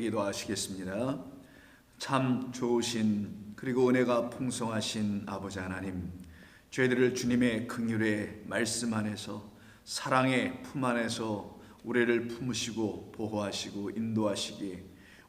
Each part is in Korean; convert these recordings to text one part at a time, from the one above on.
기도하시겠습니다. 참 좋으신 그리고 은혜가 풍성하신 아버지 하나님, 저희들을 주님의 긍휼의 말씀 안에서 사랑의 품 안에서 우리를 품으시고 보호하시고 인도하시기에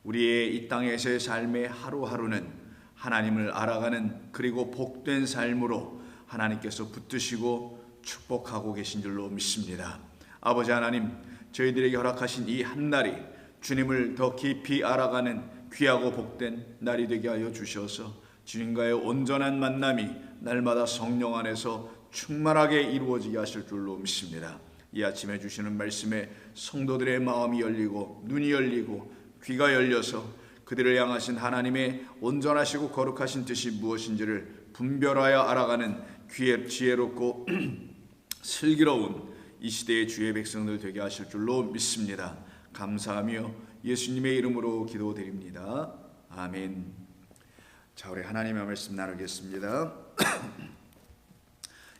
우리의 이 땅에서의 삶의 하루하루는 하나님을 알아가는 그리고 복된 삶으로 하나님께서 붙드시고 축복하고 계신 줄로 믿습니다. 아버지 하나님, 저희들에게 허락하신 이 한 날이 주님을 더 깊이 알아가는 귀하고 복된 날이 되게 하여 주셔서 주님과의 온전한 만남이 날마다 성령 안에서 충만하게 이루어지게 하실 줄로 믿습니다. 이 아침에 주시는 말씀에 성도들의 마음이 열리고 눈이 열리고 귀가 열려서 그들을 향하신 하나님의 온전하시고 거룩하신 뜻이 무엇인지를 분별하여 알아가는 지혜롭고 슬기로운 이 시대의 주의 백성들 되게 하실 줄로 믿습니다. 감사하며 예수님의 이름으로 기도드립니다. 아멘. 자, 우리 하나님의 말씀 나누겠습니다.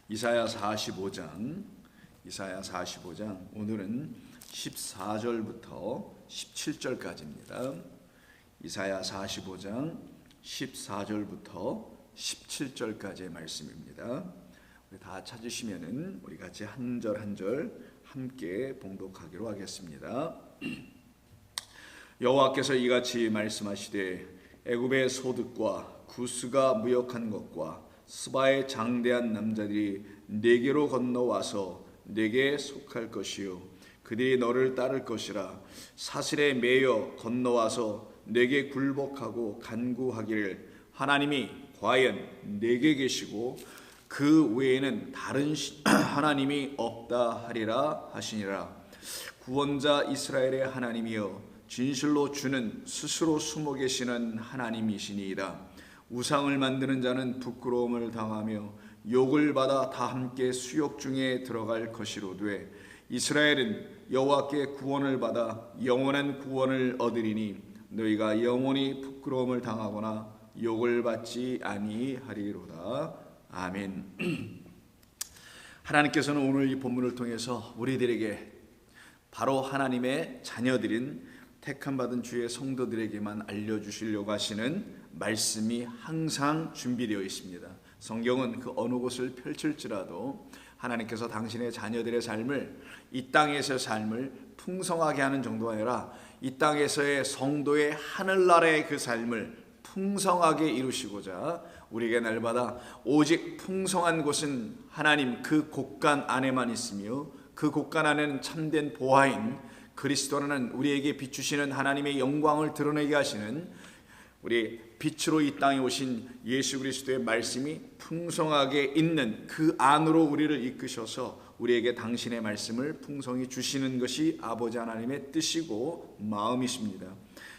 이사야 45장 오늘은 14절부터 17절까지입니다. 이사야 45장 14절부터 17절까지의 말씀입니다. 우리 다 찾으시면은 우리 같이 한 절 한 절 함께 봉독하기로 하겠습니다. 여호와께서 이같이 말씀하시되 애굽의 소득과 구스가 무역한 것과 스바의 장대한 남자들이 내게로 건너와서 내게 속할 것이요 그들이 너를 따를 것이라. 사슬에 매여 건너와서 내게 굴복하고 간구하기를 하나님이 과연 내게 계시고 그 외에는 다른 하나님이 없다 하리라 하시니라. 구원자 이스라엘의 하나님이여 진실로 주는 스스로 숨어 계시는 하나님이시니이다. 우상을 만드는 자는 부끄러움을 당하며 욕을 받아 다 함께 수욕 중에 들어갈 것이로되 이스라엘은 여호와께 구원을 받아 영원한 구원을 얻으리니 너희가 영원히 부끄러움을 당하거나 욕을 받지 아니하리로다. 아멘. 하나님께서는 오늘 이 본문을 통해서 우리들에게 바로 하나님의 자녀들인 택함 받은 주의 성도들에게만 알려주시려고 하시는 말씀이 항상 준비되어 있습니다. 성경은 그 어느 곳을 펼칠지라도 하나님께서 당신의 자녀들의 삶을, 이 땅에서의 삶을 풍성하게 하는 정도가 아니라 이 땅에서의 성도의 하늘나라의 그 삶을 풍성하게 이루시고자 우리에게 날마다 오직 풍성한 곳은 하나님 그 곳간 안에만 있으며 그 곳간 안에는 참된 보화인 그리스도라는 우리에게 비추시는 하나님의 영광을 드러내게 하시는 우리 빛으로 이 땅에 오신 예수 그리스도의 말씀이 풍성하게 있는 그 안으로 우리를 이끄셔서 우리에게 당신의 말씀을 풍성히 주시는 것이 아버지 하나님의 뜻이고 마음이십니다.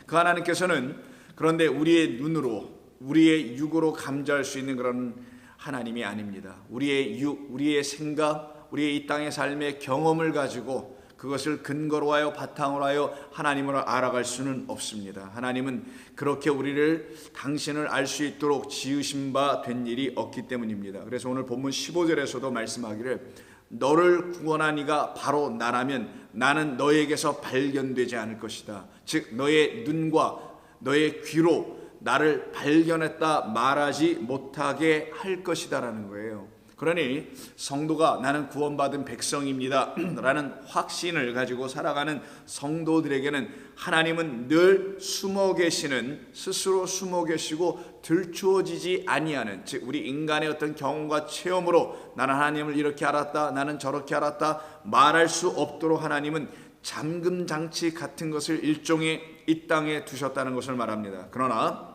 그 하나님께서는 그런데 우리의 눈으로 우리의 육으로 감지할 수 있는 그런 하나님이 아닙니다. 우리의 육, 우리의 생각, 우리의 이 땅의 삶의 경험을 가지고 그것을 근거로 하여 바탕으로 하여 하나님을 알아갈 수는 없습니다. 하나님은 그렇게 우리를 당신을 알 수 있도록 지으신 바 된 일이 없기 때문입니다. 그래서 오늘 본문 15절에서도 말씀하기를 너를 구원한 이가 바로 나라면 나는 너에게서 발견되지 않을 것이다. 즉 너의 눈과 너의 귀로 나를 발견했다 말하지 못하게 할 것이다 라는 거예요. 그러니 성도가 나는 구원받은 백성입니다 라는 확신을 가지고 살아가는 성도들에게는 하나님은 늘 숨어 계시는, 스스로 숨어 계시고 들추어지지 아니하는, 즉 우리 인간의 어떤 경험과 체험으로 나는 하나님을 이렇게 알았다, 나는 저렇게 알았다 말할 수 없도록 하나님은 잠금 장치 같은 것을 일종의 이 땅에 두셨다는 것을 말합니다. 그러나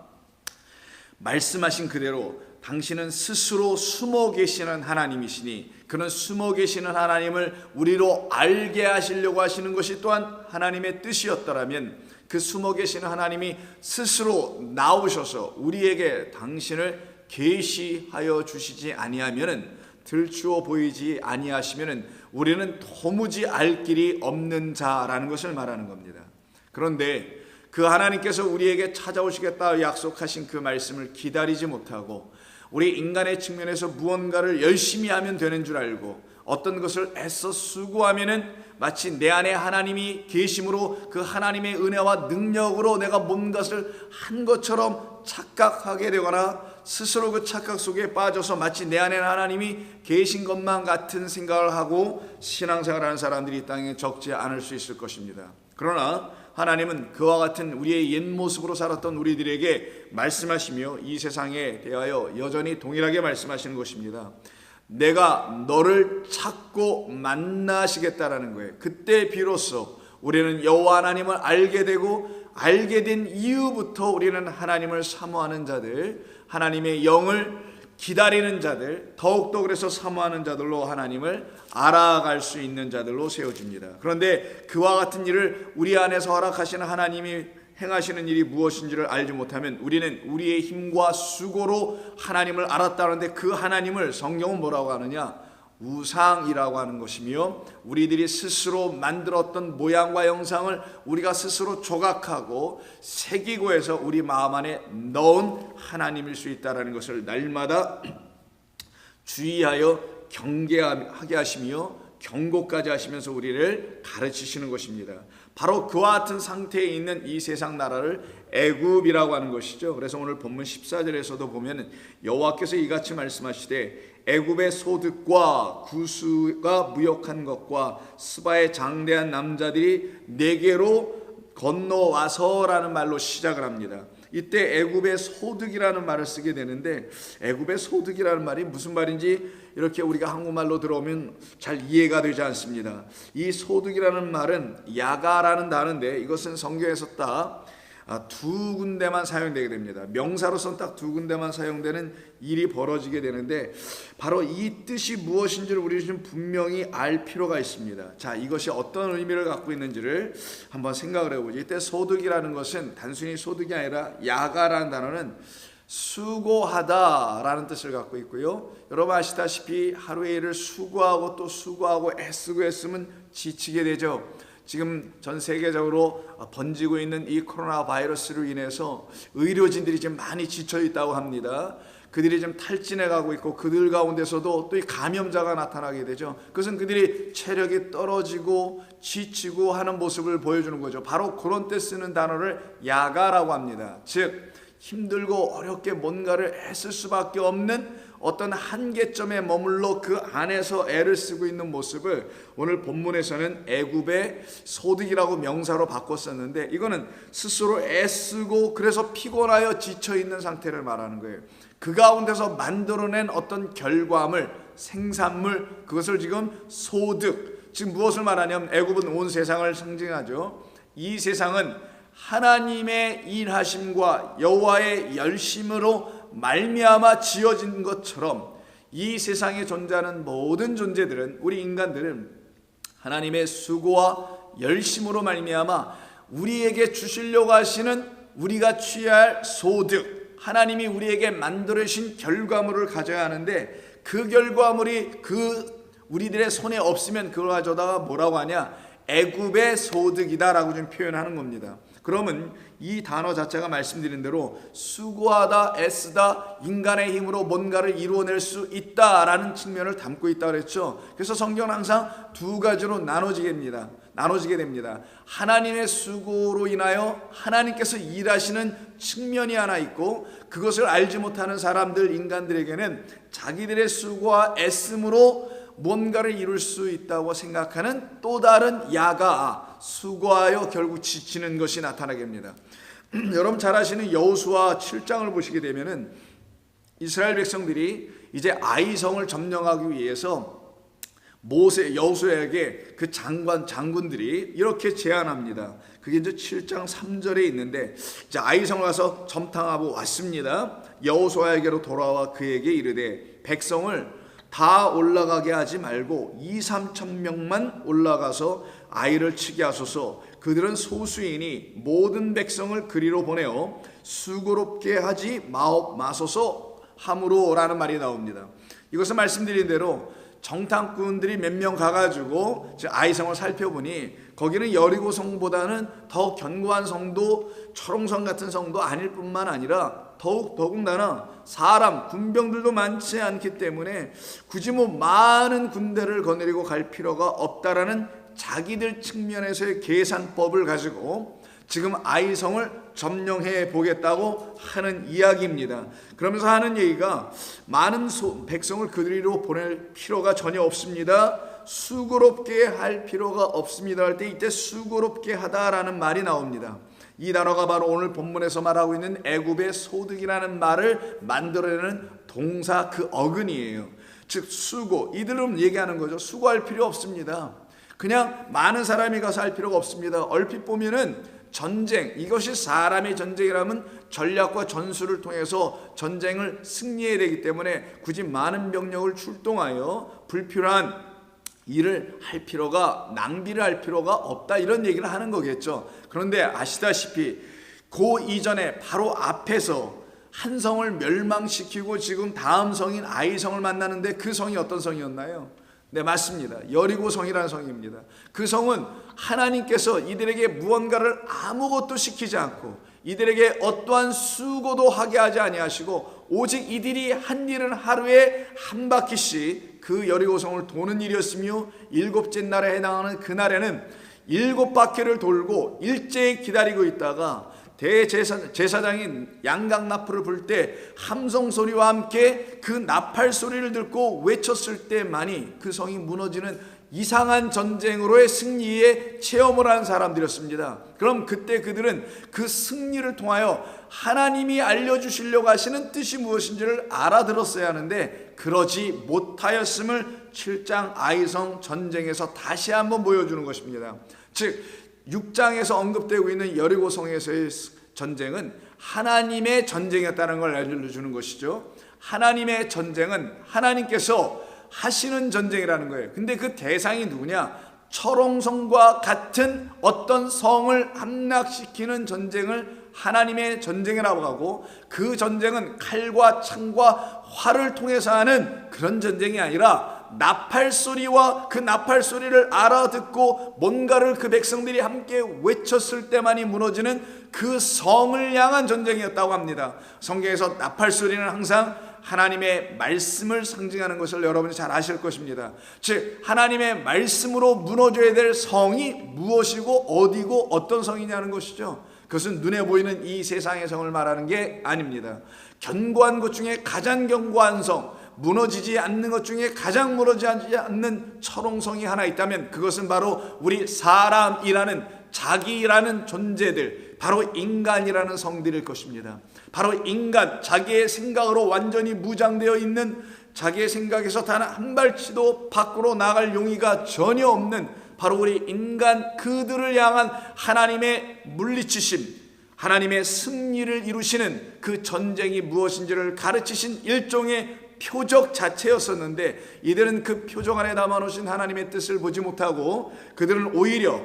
말씀하신 그대로 당신은 스스로 숨어 계시는 하나님이시니 그는 숨어 계시는 하나님을 우리로 알게 하시려고 하시는 것이 또한 하나님의 뜻이었더라면 그 숨어 계시는 하나님이 스스로 나오셔서 우리에게 당신을 계시하여 주시지 아니하면은, 들추어 보이지 아니하시면은 우리는 도무지 알 길이 없는 자라는 것을 말하는 겁니다. 그런데 그 하나님께서 우리에게 찾아오시겠다 약속하신 그 말씀을 기다리지 못하고 우리 인간의 측면에서 무언가를 열심히 하면 되는 줄 알고 어떤 것을 애써 수고하면은 마치 내 안에 하나님이 계심으로 그 하나님의 은혜와 능력으로 내가 뭔 것을 한 것처럼 착각하게 되거나 스스로 그 착각 속에 빠져서 마치 내 안에 하나님이 계신 것만 같은 생각을 하고 신앙생활하는 사람들이 이 땅에 적지 않을 수 있을 것입니다. 그러나 하나님은 그와 같은 우리의 옛 모습으로 살았던 우리들에게 말씀하시며 이 세상에 대하여 여전히 동일하게 말씀하시는 것입니다. 내가 너를 찾고 만나시겠다라는 거예요. 그때 비로소 우리는 여호와 하나님을 알게 되고, 알게 된 이후부터 우리는 하나님을 사모하는 자들, 하나님의 영을 기다리는 자들, 더욱더 그래서 사모하는 자들로 하나님을 알아갈 수 있는 자들로 세워집니다. 그런데 그와 같은 일을 우리 안에서 허락하시는 하나님이 행하시는 일이 무엇인지를 알지 못하면 우리는 우리의 힘과 수고로 하나님을 알았다는데, 그 하나님을 성경은 뭐라고 하느냐? 우상이라고 하는 것이며, 우리들이 스스로 만들었던 모양과 형상을 우리가 스스로 조각하고 새기고 해서 우리 마음 안에 넣은 하나님일 수 있다는 것을 날마다 주의하여 경계하게 하시며 경고까지 하시면서 우리를 가르치시는 것입니다. 바로 그와 같은 상태에 있는 이 세상 나라를 애굽이라고 하는 것이죠. 그래서 오늘 본문 14절에서도 보면 여호와께서 이같이 말씀하시되 애굽의 소득과 구스가 무역한 것과 스바의 장대한 남자들이 내게로 건너와서라는 말로 시작을 합니다. 이때 애굽의 소득이라는 말을 쓰게 되는데, 애굽의 소득이라는 말이 무슨 말인지 이렇게 우리가 한국말로 들어오면 잘 이해가 되지 않습니다. 이 소득이라는 말은 야가라는 단어인데, 이것은 성경에서 딱 두 군데만 사용되게 됩니다. 명사로서는 딱 두 군데만 사용되는 일이 벌어지게 되는데, 바로 이 뜻이 무엇인지를 우리 좀 분명히 알 필요가 있습니다. 자, 이것이 어떤 의미를 갖고 있는지를 한번 생각을 해보죠. 이때 소득이라는 것은 단순히 소득이 아니라 야가라는 단어는 수고하다라는 뜻을 갖고 있고요. 여러분 아시다시피 하루의 일을 수고하고 또 수고하고 애쓰고 애쓰면 지치게 되죠. 지금 전 세계적으로 번지고 있는 이 코로나 바이러스로 인해서 의료진들이 지금 많이 지쳐 있다고 합니다. 그들이 좀 탈진해 가고 있고, 그들 가운데서도 또 이 감염자가 나타나게 되죠. 그것은 그들이 체력이 떨어지고 지치고 하는 모습을 보여주는 거죠. 바로 그런 때 쓰는 단어를 야가라고 합니다. 즉 힘들고 어렵게 뭔가를 애쓸 수밖에 없는 어떤 한계점에 머물러 그 안에서 애를 쓰고 있는 모습을 오늘 본문에서는 애굽의 소득이라고 명사로 바꿨었는데, 이거는 스스로 애쓰고 그래서 피곤하여 지쳐있는 상태를 말하는 거예요. 그 가운데서 만들어낸 어떤 결과물, 생산물, 그것을 지금 소득, 지금 무엇을 말하냐면 애굽은 온 세상을 상징하죠. 이 세상은 하나님의 일하심과 여호와의 열심으로 말미암아 지어진 것처럼 이 세상에 존재하는 모든 존재들은, 우리 인간들은 하나님의 수고와 열심으로 말미암아 우리에게 주시려고 하시는 우리가 취해야 할 소득, 하나님이 우리에게 만들어주신 결과물을 가져야 하는데, 그 결과물이 우리들의 손에 없으면 그걸 가져다가 뭐라고 하냐? 애굽의 소득이다라고 좀 표현하는 겁니다. 그러면 이 단어 자체가 말씀드린 대로 수고하다, 애쓰다, 인간의 힘으로 뭔가를 이루어낼 수 있다라는 측면을 담고 있다고 그랬죠. 그래서 성경은 항상 두 가지로 나눠지게 됩니다. 하나님의 수고로 인하여 하나님께서 일하시는 측면이 하나 있고, 그것을 알지 못하는 사람들, 인간들에게는 자기들의 수고와 애씀으로 뭔가를 이룰 수 있다고 생각하는 또 다른 야가, 수고하여 결국 지치는 것이 나타나게 됩니다. 여러분 잘 아시는 여호수아 7장을 보시게 되면은 이스라엘 백성들이 이제 아이성을 점령하기 위해서 여호수아에게 그 장군들이 이렇게 제안합니다. 그게 이제 7장 3절에 있는데, 이제 아이성을 가서 점탕하고 왔습니다. 여호수아에게로 돌아와 그에게 이르되 백성을 다 올라가게 하지 말고 2-3천 명만 올라가서 아이를 치게 하소서. 그들은 소수이니 모든 백성을 그리로 보내어 수고롭게 하지 마소서 함으로라는 말이 나옵니다. 이것은 말씀드린 대로 정탐꾼들이 몇 명 가가지고 아이성을 살펴보니 거기는 여리고 성보다는 더 견고한 성도, 초롱성 같은 성도 아닐 뿐만 아니라 더군다나 사람 군병들도 많지 않기 때문에 굳이 많은 군대를 거느리고 갈 필요가 없다라는 자기들 측면에서의 계산법을 가지고 지금 아이성을 점령해 보겠다고 하는 이야기입니다. 그러면서 하는 얘기가 많은 백성을 그리로 보낼 필요가 전혀 없습니다. 수고롭게 할 필요가 없습니다 할 때 이때 수고롭게 하다라는 말이 나옵니다. 이 단어가 바로 오늘 본문에서 말하고 있는 애굽의 소득이라는 말을 만들어내는 동사 그 어근이에요. 즉 수고, 이들은 얘기하는 거죠. 수고할 필요 없습니다. 그냥 많은 사람이 가서 할 필요가 없습니다. 얼핏 보면은 전쟁, 이것이 사람의 전쟁이라면 전략과 전술을 통해서 전쟁을 승리해야 되기 때문에 굳이 많은 병력을 출동하여 불필요한 일을 할 필요가, 낭비를 할 필요가 없다, 이런 얘기를 하는 거겠죠. 그런데 아시다시피 그 이전에 바로 앞에서 한 성을 멸망시키고 지금 다음 성인 아이성을 만나는데 그 성이 어떤 성이었나요? 네, 맞습니다. 여리고 성이라는 성입니다. 그 성은 하나님께서 이들에게 무언가를 아무것도 시키지 않고 이들에게 어떠한 수고도 하게 하지 아니하시고 오직 이들이 한 일은 하루에 한 바퀴씩 그 여리고성을 도는 일이었으며 일곱째 날에 해당하는 그날에는 7바퀴를 돌고 일제히 기다리고 있다가 대제사장인 양강나풀을 불 때 함성 소리와 함께 그 나팔 소리를 듣고 외쳤을 때만이 그 성이 무너지는 이상한 전쟁으로의 승리에 체험을 한 사람들이었습니다. 그럼 그때 그들은 그 승리를 통하여 하나님이 알려주시려고 하시는 뜻이 무엇인지를 알아들었어야 하는데 그러지 못하였음을 7장 아이성 전쟁에서 다시 한번 보여주는 것입니다. 즉 6장에서 언급되고 있는 여리고성에서의 전쟁은 하나님의 전쟁이었다는 걸 알려주는 것이죠. 하나님의 전쟁은 하나님께서 하시는 전쟁이라는 거예요. 근데 그 대상이 누구냐? 철옹성과 같은 어떤 성을 함락시키는 전쟁을 하나님의 전쟁이라고 하고 그 전쟁은 칼과 창과 활을 통해서 하는 그런 전쟁이 아니라 나팔 소리와 그 나팔 소리를 알아듣고 뭔가를 그 백성들이 함께 외쳤을 때만이 무너지는 그 성을 향한 전쟁이었다고 합니다. 성경에서 나팔 소리는 항상 하나님의 말씀을 상징하는 것을 여러분이 잘 아실 것입니다. 즉 하나님의 말씀으로 무너져야 될 성이 무엇이고 어디고 어떤 성이냐는 것이죠. 그것은 눈에 보이는 이 세상의 성을 말하는 게 아닙니다. 견고한 것 중에 가장 견고한 성, 무너지지 않는 것 중에 가장 무너지지 않는 철옹성이 하나 있다면 그것은 바로 우리 사람이라는 자기라는 존재들, 바로 인간이라는 성들일 것입니다. 바로 인간, 자기의 생각으로 완전히 무장되어 있는, 자기의 생각에서 단 한 발치도 밖으로 나갈 용의가 전혀 없는 바로 우리 인간, 그들을 향한 하나님의 물리치심, 하나님의 승리를 이루시는 그 전쟁이 무엇인지를 가르치신 일종의 표적 자체였었는데 이들은 그 표적 안에 담아놓으신 하나님의 뜻을 보지 못하고 그들은 오히려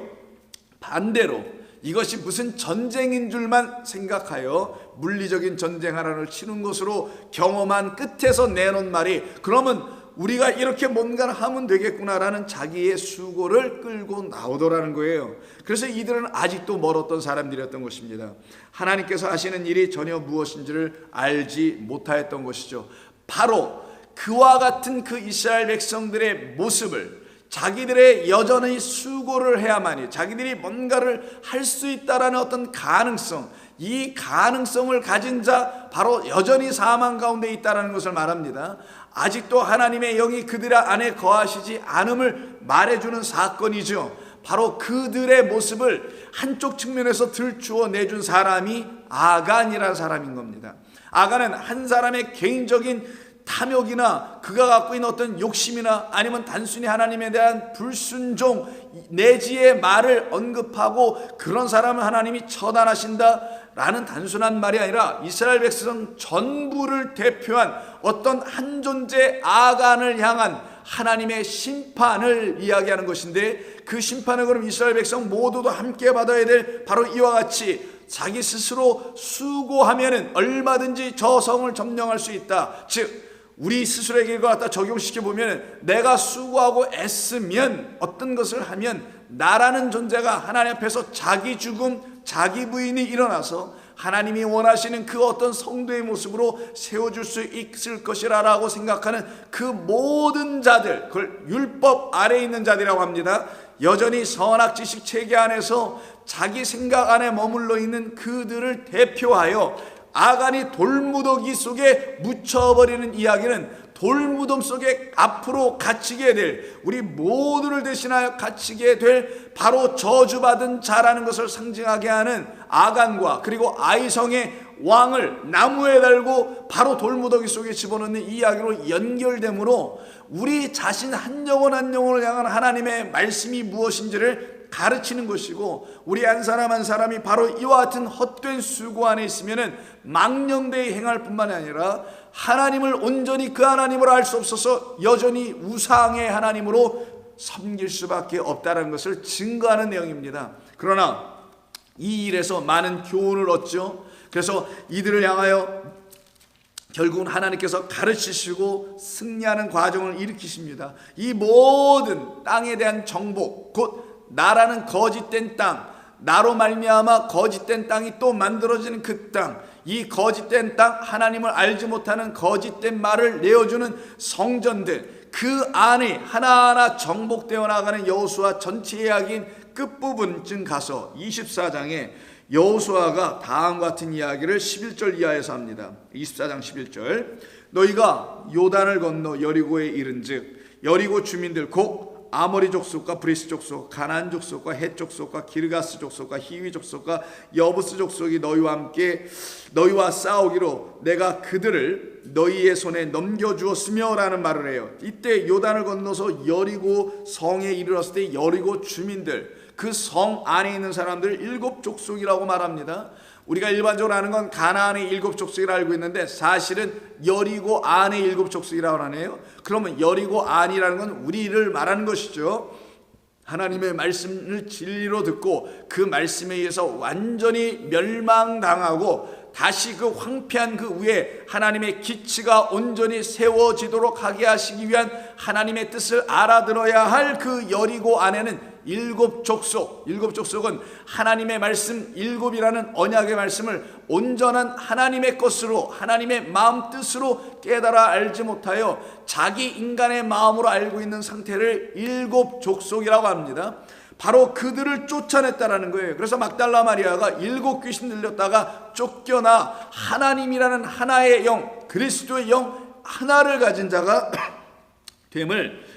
반대로 이것이 무슨 전쟁인 줄만 생각하여 물리적인 전쟁 하나를 치는 것으로 경험한 끝에서 내놓은 말이 그러면 우리가 이렇게 뭔가를 하면 되겠구나라는 자기의 수고를 끌고 나오더라는 거예요. 그래서 이들은 아직도 멀었던 사람들이었던 것입니다. 하나님께서 하시는 일이 전혀 무엇인지를 알지 못하였던 것이죠. 바로 그와 같은 그 이스라엘 백성들의 모습을 자기들의 여전히 수고를 해야만이 자기들이 뭔가를 할 수 있다라는 어떤 가능성, 이 가능성을 가진 자 바로 여전히 사망 가운데 있다라는 것을 말합니다. 아직도 하나님의 영이 그들 안에 거하시지 않음을 말해주는 사건이죠. 바로 그들의 모습을 한쪽 측면에서 들추어 내준 사람이 아간이라는 사람인 겁니다. 아간은 한 사람의 개인적인 탐욕이나 그가 갖고 있는 어떤 욕심이나 아니면 단순히 하나님에 대한 불순종 내지의 말을 언급하고 그런 사람은 하나님이 처단하신다라는 단순한 말이 아니라 이스라엘 백성 전부를 대표한 어떤 한 존재 아간을 향한 하나님의 심판을 이야기하는 것인데 그 심판을 그럼 이스라엘 백성 모두도 함께 받아야 될 바로 이와 같이 자기 스스로 수고하면은 얼마든지 저 성을 점령할 수 있다. 즉 우리 스스로에게 이걸 갖다 적용시켜 보면 내가 수고하고 애쓰면 어떤 것을 하면 나라는 존재가 하나님 앞에서 자기 죽음, 자기 부인이 일어나서 하나님이 원하시는 그 어떤 성도의 모습으로 세워줄 수 있을 것이라고 생각하는 그 모든 자들, 그걸 율법 아래에 있는 자들이라고 합니다. 여전히 선악지식 체계 안에서 자기 생각 안에 머물러 있는 그들을 대표하여 아간이 돌무더기 속에 묻혀버리는 이야기는 돌무덤 속에 앞으로 갇히게 될, 우리 모두를 대신하여 갇히게 될 바로 저주받은 자라는 것을 상징하게 하는 아간과 그리고 아이성의 왕을 나무에 달고 바로 돌무더기 속에 집어넣는 이야기로 연결되므로 우리 자신 한 영혼 한 영혼을 향한 하나님의 말씀이 무엇인지를 가르치는 것이고, 우리 한 사람 한 사람이 바로 이와 같은 헛된 수고 안에 있으면은 망령되이 행할 뿐만 아니라 하나님을 온전히 그 하나님으로 알 수 없어서 여전히 우상의 하나님으로 섬길 수밖에 없다는 것을 증거하는 내용입니다. 그러나 이 일에서 많은 교훈을 얻죠. 그래서 이들을 향하여 결국은 하나님께서 가르치시고 승리하는 과정을 일으키십니다. 이 모든 땅에 대한 정복, 곧 나라는 거짓된 땅, 나로 말미암아 거짓된 땅이 또 만들어지는 그 땅, 이 거짓된 땅, 하나님을 알지 못하는 거짓된 말을 내어주는 성전들, 그 안에 하나하나 정복되어 나가는 여호수아 전체 이야기인 끝부분쯤 가서 24장에 여호수아가 다음과 같은 이야기를 11절 이하에서 합니다. 24장 11절, 너희가 요단을 건너 여리고에 이른즉 여리고 주민들 곧 아모리 족속과 브리스 족속, 가나안 족속과 헷 족속과 기르가스 족속과 히위 족속과 여부스 족속이 너희와 함께 너희와 싸우기로 내가 그들을 너희의 손에 넘겨주었으며 라는 말을 해요. 이때 요단을 건너서 여리고 성에 이르렀을 때 여리고 주민들, 그 성 안에 있는 사람들 7족속이라고 말합니다. 우리가 일반적으로 아는 건 가나안의 7족속이라고 알고 있는데 사실은 여리고 안의 7족속이라고 하네요. 그러면 여리고 안이라는 건 우리를 말하는 것이죠. 하나님의 말씀을 진리로 듣고 그 말씀에 의해서 완전히 멸망당하고 다시 그 황폐한 그 위에 하나님의 기치가 온전히 세워지도록 하게 하시기 위한 하나님의 뜻을 알아들어야 할 그 여리고 안에는 7족속, 7족속은 하나님의 말씀 7이라는 언약의 말씀을 온전한 하나님의 것으로, 하나님의 마음 뜻으로 깨달아 알지 못하여 자기 인간의 마음으로 알고 있는 상태를 7족속이라고 합니다. 바로 그들을 쫓아냈다라는 거예요. 그래서 막달라 마리아가 7 귀신 들렸다가 쫓겨나 하나님이라는 하나의 영, 그리스도의 영 하나를 가진 자가 됨을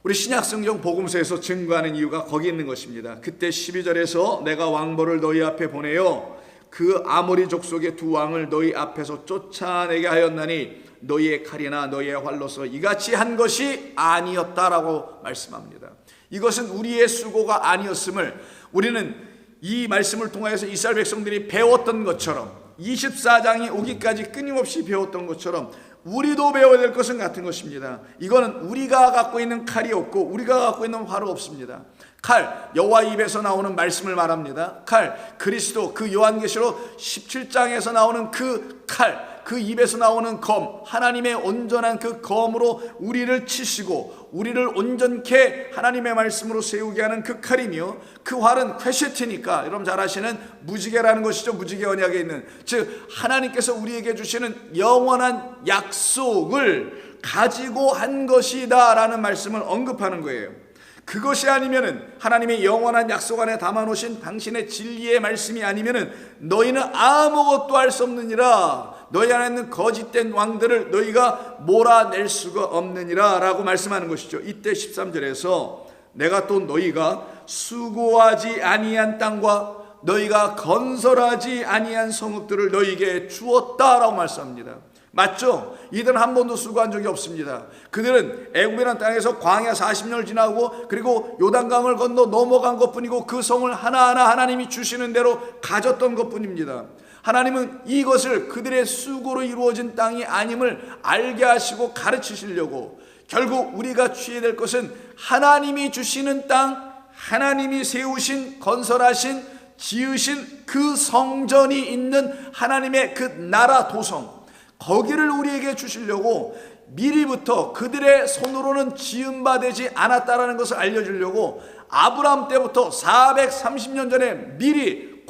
우리 신약성경 복음서에서 증거하는 이유가 거기 있는 것입니다. 그때 12절에서 내가 왕벌을 너희 앞에 보내어 그 아모리 족속의 두 왕을 너희 앞에서 쫓아내게 하였나니 너희의 칼이나 너희의 활로서 이같이 한 것이 아니었다라고 말씀합니다. 이것은 우리의 수고가 아니었음을 우리는 이 말씀을 통하여서 이스라엘 백성들이 배웠던 것처럼 24장이 오기까지 끊임없이 배웠던 것처럼 우리도 배워야 될 것은 같은 것입니다. 이거는 우리가 갖고 있는 칼이 없고 우리가 갖고 있는 활은 없습니다. 칼, 여호와 입에서 나오는 말씀을 말합니다. 칼, 그리스도, 그 요한계시록 17장에서 나오는 그 칼, 그 입에서 나오는 검, 하나님의 온전한 그 검으로 우리를 치시고 우리를 온전케 하나님의 말씀으로 세우게 하는 그 칼이며, 그 활은 퀘셰트니까 여러분 잘 아시는 무지개라는 것이죠. 무지개 언약에 있는, 즉 하나님께서 우리에게 주시는 영원한 약속을 가지고 한 것이다 라는 말씀을 언급하는 거예요. 그것이 아니면은, 하나님의 영원한 약속 안에 담아놓으신 당신의 진리의 말씀이 아니면은 너희는 아무것도 할 수 없느니라, 너희 안에 있는 거짓된 왕들을 너희가 몰아낼 수가 없느니라 라고 말씀하는 것이죠. 이때 13절에서 내가 또 너희가 수고하지 아니한 땅과 너희가 건설하지 아니한 성읍들을 너희에게 주었다라고 말씀합니다. 맞죠? 이들은 한 번도 수고한 적이 없습니다. 그들은 애굽이라는 땅에서 광야 40년을 지나고 그리고 요단강을 건너 넘어간 것뿐이고 그 성을 하나하나 하나님이 주시는 대로 가졌던 것뿐입니다. 하나님은 이것을 그들의 수고로 이루어진 땅이 아님을 알게 하시고 가르치시려고, 결국 우리가 취해야 될 것은 하나님이 주시는 땅, 하나님이 세우신, 건설하신, 지으신 그 성전이 있는 하나님의 그 나라 도성, 거기를 우리에게 주시려고 미리부터 그들의 손으로는 지음바되지 않았다라는 것을 알려주려고 아브라함 때부터 430년 전에 미리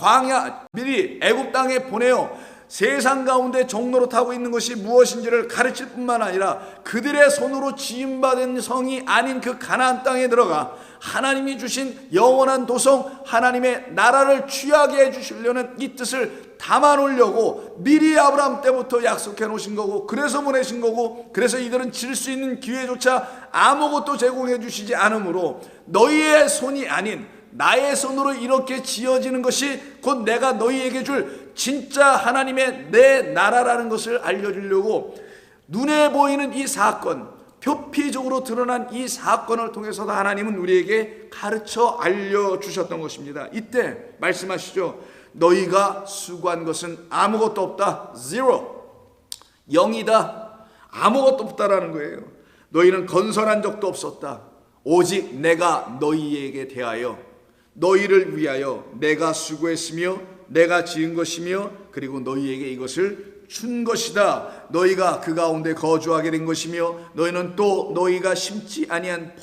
미리 애굽 땅에 보내어 세상 가운데 종로로 타고 있는 것이 무엇인지를 가르칠 뿐만 아니라 그들의 손으로 지음받은 성이 아닌 그 가나안 땅에 들어가 하나님이 주신 영원한 도성 하나님의 나라를 취하게 해주시려는 이 뜻을 담아놓으려고 미리 아브라함 때부터 약속해 놓으신 거고, 그래서 보내신 거고, 그래서 이들은 질 수 있는 기회조차 아무것도 제공해 주시지 않으므로 너희의 손이 아닌 나의 손으로 이렇게 지어지는 것이 곧 내가 너희에게 줄 진짜 하나님의 내 나라라는 것을 알려주려고 눈에 보이는 이 사건, 표피적으로 드러난 이 사건을 통해서도 하나님은 우리에게 가르쳐 알려주셨던 것입니다. 이때 말씀하시죠. 너희가 수고한 것은 아무것도 없다. zero. 0이다. 아무것도 없다라는 거예요. 너희는 건설한 적도 없었다. 오직 내가 너희에게 대하여 너희를 위하여 내가 수고했으며 내가 지은 것이며 그리고 너희에게 이것을 준 것이다. 너희가 그 가운데 거주하게 된 것이며 너희는 또 너희가 심지 아니한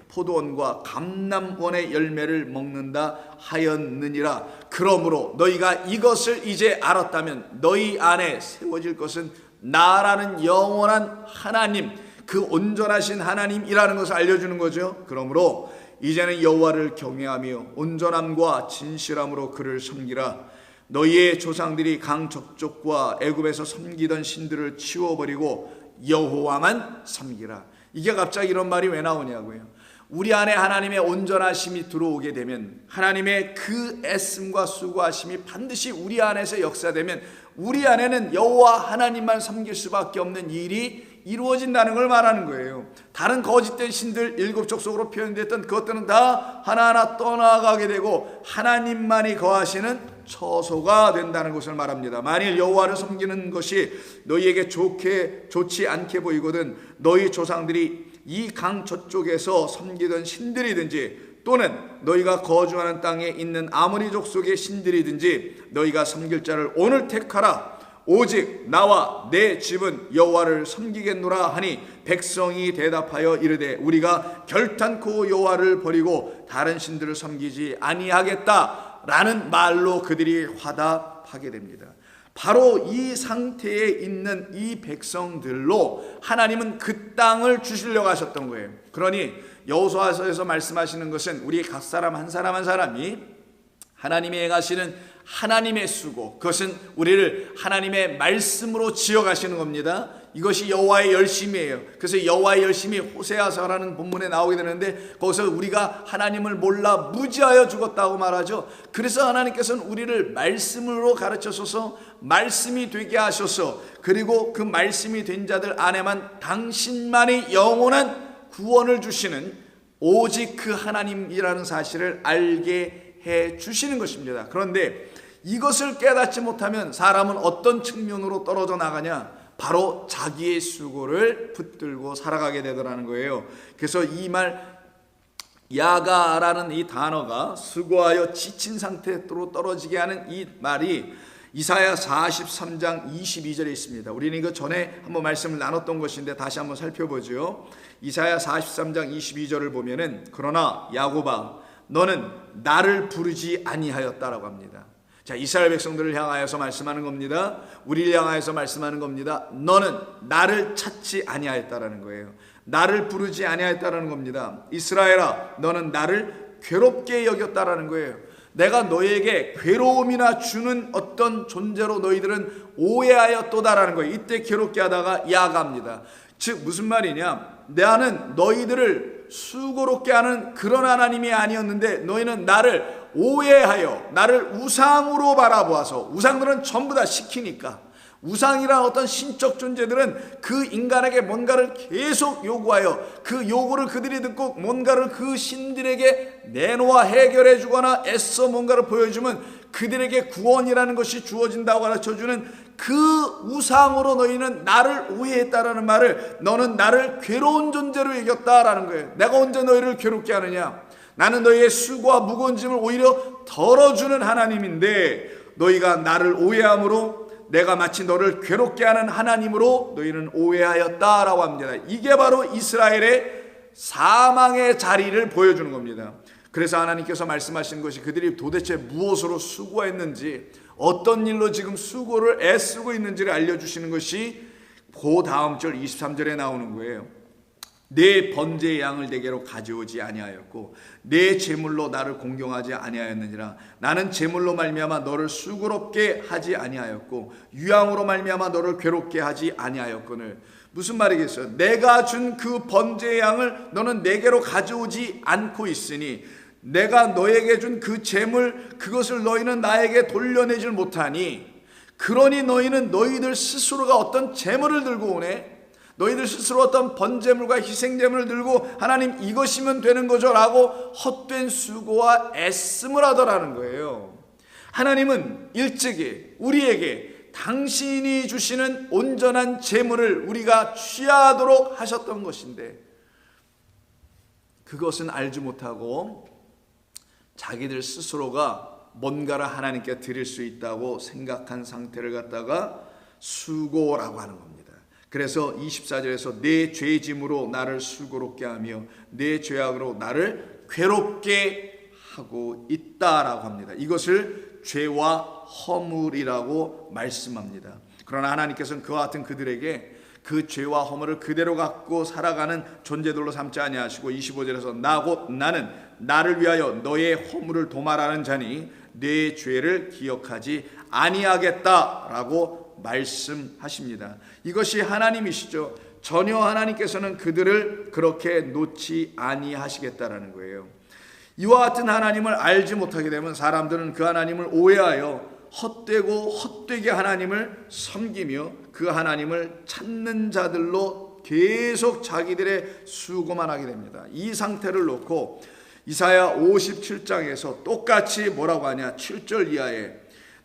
포도원과 감람원의 열매를 먹는다 하였느니라. 그러므로 너희가 이것을 이제 알았다면 너희 안에 세워질 것은 나라는 영원한 하나님, 그 온전하신 하나님이라는 것을 알려주는 거죠. 그러므로 이제는 여호와를 경외하며 온전함과 진실함으로 그를 섬기라. 너희의 조상들이 강 저쪽과 애굽에서 섬기던 신들을 치워버리고 여호와만 섬기라. 이게 갑자기 이런 말이 왜 나오냐고요. 우리 안에 하나님의 온전하심이 들어오게 되면, 하나님의 그 애씀과 수고하심이 반드시 우리 안에서 역사되면 우리 안에는 여호와 하나님만 섬길 수밖에 없는 일이 이루어진다는 걸 말하는 거예요. 다른 거짓된 신들, 일곱 족속으로 표현됐던 그것들은 다 하나하나 떠나가게 되고 하나님만이 거하시는 처소가 된다는 것을 말합니다. 만일 여호와를 섬기는 것이 너희에게 좋지 않게 보이거든 너희 조상들이 이 강 저쪽에서 섬기던 신들이든지 또는 너희가 거주하는 땅에 있는 아모리 족속의 신들이든지 너희가 섬길 자를 오늘 택하라. 오직 나와 내 집은 여호와를 섬기겠노라 하니 백성이 대답하여 이르되 우리가 결탄코 여호와를 버리고 다른 신들을 섬기지 아니하겠다라는 말로 그들이 화답하게 됩니다. 바로 이 상태에 있는 이 백성들로 하나님은 그 땅을 주시려고 하셨던 거예요. 그러니 여호수아서에서 말씀하시는 것은 우리 각 사람 한 사람이 하나님이 행하시는 하나님의 수고, 그것은 우리를 하나님의 말씀으로 지어가시는 겁니다. 이것이 여호와의 열심이에요. 그래서 여호와의 열심이 호세아서라는 본문에 나오게 되는데 거기서 우리가 하나님을 몰라 무지하여 죽었다고 말하죠. 그래서 하나님께서는 우리를 말씀으로 가르쳐서 말씀이 되게 하셔서 그리고 그 말씀이 된 자들 안에만 당신만이 영원한 구원을 주시는 오직 그 하나님이라는 사실을 알게 해 주시는 것입니다. 그런데 이것을 깨닫지 못하면 사람은 어떤 측면으로 떨어져 나가냐? 바로 자기의 수고를 붙들고 살아가게 되더라는 거예요. 그래서 이 말 야가라는 이 단어가 수고하여 지친 상태로 떨어지게 하는 이 말이 이사야 43장 22절에 있습니다. 우리는 이거 전에 한번 말씀을 나눴던 것인데 다시 한번 살펴보죠. 이사야 43장 22절을 보면은 그러나 야곱아 너는 나를 부르지 아니하였다라고 합니다. 자, 이스라엘 백성들을 향하여서 말씀하는 겁니다. 우리를 향하여서 말씀하는 겁니다. 너는 나를 찾지 아니하였다라는 거예요. 나를 부르지 아니하였다라는 겁니다. 이스라엘아, 너는 나를 괴롭게 여겼다라는 거예요. 내가 너에게 괴로움이나 주는 어떤 존재로 너희들은 오해하였도다라는 거예요. 이때 괴롭게 하다가 야가입니다. 즉 무슨 말이냐? 나는 너희들을 수고롭게 하는 그런 하나님이 아니었는데 너희는 나를 오해하여 나를 우상으로 바라보아서, 우상들은 전부 다 시키니까, 우상이란 어떤 신적 존재들은 그 인간에게 뭔가를 계속 요구하여 그 요구를 그들이 듣고 뭔가를 그 신들에게 내놓아 해결해 주거나 애써 뭔가를 보여주면 그들에게 구원이라는 것이 주어진다고 가르쳐주는 그 우상으로 너희는 나를 오해했다라는 말을, 너는 나를 괴로운 존재로 여겼다라는 거예요. 내가 언제 너희를 괴롭게 하느냐? 나는 너희의 수고와 무거운 짐을 오히려 덜어주는 하나님인데 너희가 나를 오해함으로 내가 마치 너를 괴롭게 하는 하나님으로 너희는 오해하였다라고 합니다. 이게 바로 이스라엘의 사망의 자리를 보여주는 겁니다. 그래서 하나님께서 말씀하신 것이 그들이 도대체 무엇으로 수고했는지, 어떤 일로 지금 수고를 애쓰고 있는지를 알려주시는 것이 그 다음 절 23절에 나오는 거예요. 내 번제의 양을 내게로 가져오지 아니하였고 내 제물로 나를 공경하지 아니하였느니라. 나는 제물로 말미암아 너를 수고롭게 하지 아니하였고 유향으로 말미암아 너를 괴롭게 하지 아니하였거늘. 무슨 말이겠어요? 내가 준 그 번제의 양을 너는 내게로 가져오지 않고 있으니, 내가 너에게 준 그 제물, 그것을 너희는 나에게 돌려내질 못하니, 그러니 너희는 너희들 스스로가 어떤 제물을 들고 오네, 너희들 스스로 어떤 번제물과 희생제물을 들고 하나님 이것이면 되는 거죠 라고 헛된 수고와 애씀을 하더라는 거예요. 하나님은 일찍이 우리에게 당신이 주시는 온전한 제물을 우리가 취하도록 하셨던 것인데, 그것은 알지 못하고 자기들 스스로가 뭔가를 하나님께 드릴 수 있다고 생각한 상태를 갖다가 수고라고 하는 겁니다. 그래서 24절에서 내 죄짐으로 나를 수고롭게 하며 내 죄악으로 나를 괴롭게 하고 있다라고 합니다. 이것을 죄와 허물이라고 말씀합니다. 그러나 하나님께서는 그와 같은 그들에게 그 죄와 허물을 그대로 갖고 살아가는 존재들로 삼지 아니하시고 25절에서 나 곧 나는 나를 위하여 너의 허물을 도말하는 자니 내 죄를 기억하지 아니하겠다라고 말씀하십니다. 이것이 하나님이시죠. 전혀 하나님께서는 그들을 그렇게 놓지 아니하시겠다라는 거예요. 이와 같은 하나님을 알지 못하게 되면 사람들은 그 하나님을 오해하여 헛되고 헛되게 하나님을 섬기며 그 하나님을 찾는 자들로 계속 자기들의 수고만 하게 됩니다. 이 상태를 놓고 이사야 57장에서 똑같이 뭐라고 하냐, 7절 이하에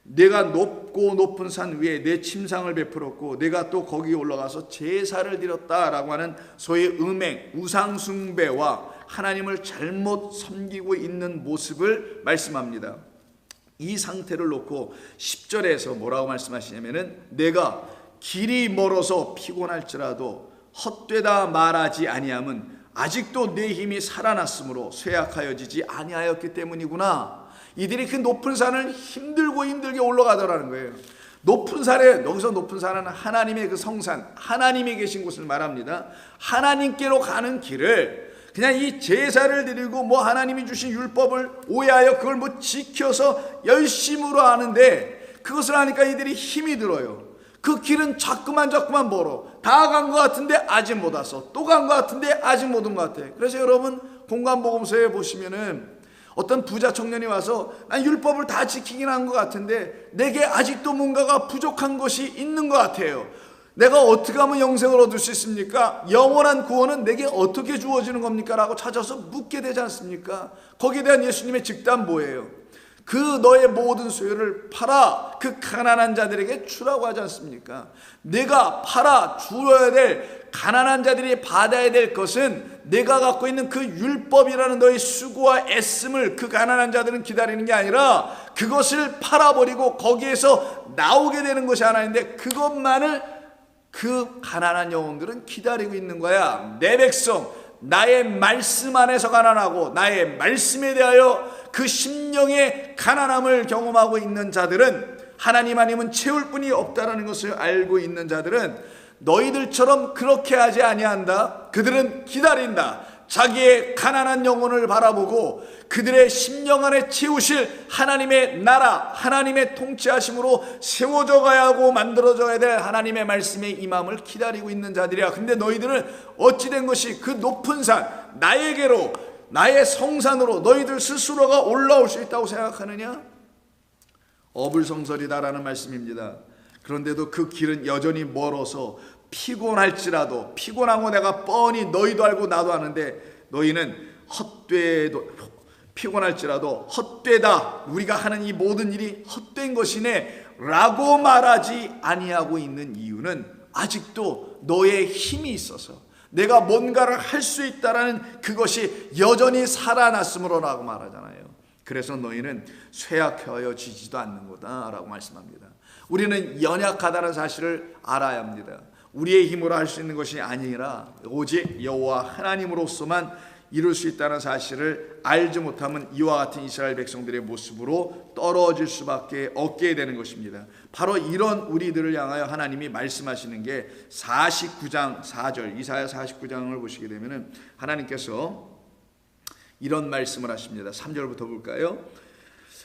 내가 높고 높은 산 위에 내 침상을 베풀었고 내가 또 거기 올라가서 제사를 드렸다라고 하는 소위 음행, 우상숭배와 하나님을 잘못 섬기고 있는 모습을 말씀합니다. 이 상태를 놓고 10절에서 뭐라고 말씀하시냐면은 내가 길이 멀어서 피곤할지라도 헛되다 말하지 아니함은 아직도 내 힘이 살아났으므로 쇠약하여지지 아니하였기 때문이구나. 이들이 그 높은 산을 힘들게 올라가더라는 거예요. 높은 산에, 여기서 높은 산은 하나님의 그 성산, 하나님이 계신 곳을 말합니다. 하나님께로 가는 길을 그냥 이 제사를 드리고 뭐 하나님이 주신 율법을 오해하여 그걸 뭐 지켜서 열심으로 하는데, 그것을 하니까 이들이 힘이 들어요. 그 길은 자꾸만 멀어. 다 간 것 같은데 아직 못 왔어. 또 간 것 같은데 아직 못 온 것 같아. 그래서 여러분 공관복음서에 보시면은 어떤 부자 청년이 와서 난 율법을 다 지키긴 한 것 같은데 내게 아직도 뭔가가 부족한 것이 있는 것 같아요. 내가 어떻게 하면 영생을 얻을 수 있습니까? 영원한 구원은 내게 어떻게 주어지는 겁니까? 라고 찾아서 묻게 되지 않습니까? 거기에 대한 예수님의 즉답 뭐예요? 그 너의 모든 소유를 팔아 그 가난한 자들에게 주라고 하지 않습니까? 내가 팔아 주어야 될, 가난한 자들이 받아야 될 것은 내가 갖고 있는 그 율법이라는 너의 수고와 애씀을 그 가난한 자들은 기다리는 게 아니라 그것을 팔아버리고 거기에서 나오게 되는 것이 하나인데, 그것만을 그 가난한 영혼들은 기다리고 있는 거야. 내 백성, 나의 말씀 안에서 가난하고 나의 말씀에 대하여 그 심령의 가난함을 경험하고 있는 자들은, 하나님 아니면 채울 분이 없다라는 것을 알고 있는 자들은 너희들처럼 그렇게 하지 아니한다. 그들은 기다린다. 자기의 가난한 영혼을 바라보고 그들의 심령 안에 채우실 하나님의 나라, 하나님의 통치하심으로 세워져 가야 하고 만들어져야 될 하나님의 말씀의 임함을 기다리고 있는 자들이야. 근데 너희들은 어찌된 것이 그 높은 산, 나에게로, 나의 성산으로 너희들 스스로가 올라올 수 있다고 생각하느냐? 어불성설이다라는 말씀입니다. 그런데도 그 길은 여전히 멀어서 피곤할지라도, 피곤한 내가 뻔히 너희도 알고 나도 아는데 너희는 피곤할지라도 헛되다, 우리가 하는 이 모든 일이 헛된 것이네 라고 말하지 아니하고 있는 이유는 아직도 너의 힘이 있어서 내가 뭔가를 할 수 있다라는 그것이 여전히 살아났으므로라고 말하잖아요. 그래서 너희는 쇠약해지지도 않는 거다라고 말씀합니다. 우리는 연약하다는 사실을 알아야 합니다. 우리의 힘으로 할 수 있는 것이 아니라 오직 여호와 하나님으로서만 이룰 수 있다는 사실을 알지 못하면 이와 같은 이스라엘 백성들의 모습으로 떨어질 수밖에 없게 되는 것입니다. 바로 이런 우리들을 향하여 하나님이 말씀하시는 게 49장 4절, 이사야 49장을 보시게 되면 하나님께서 이런 말씀을 하십니다. 3절부터 볼까요?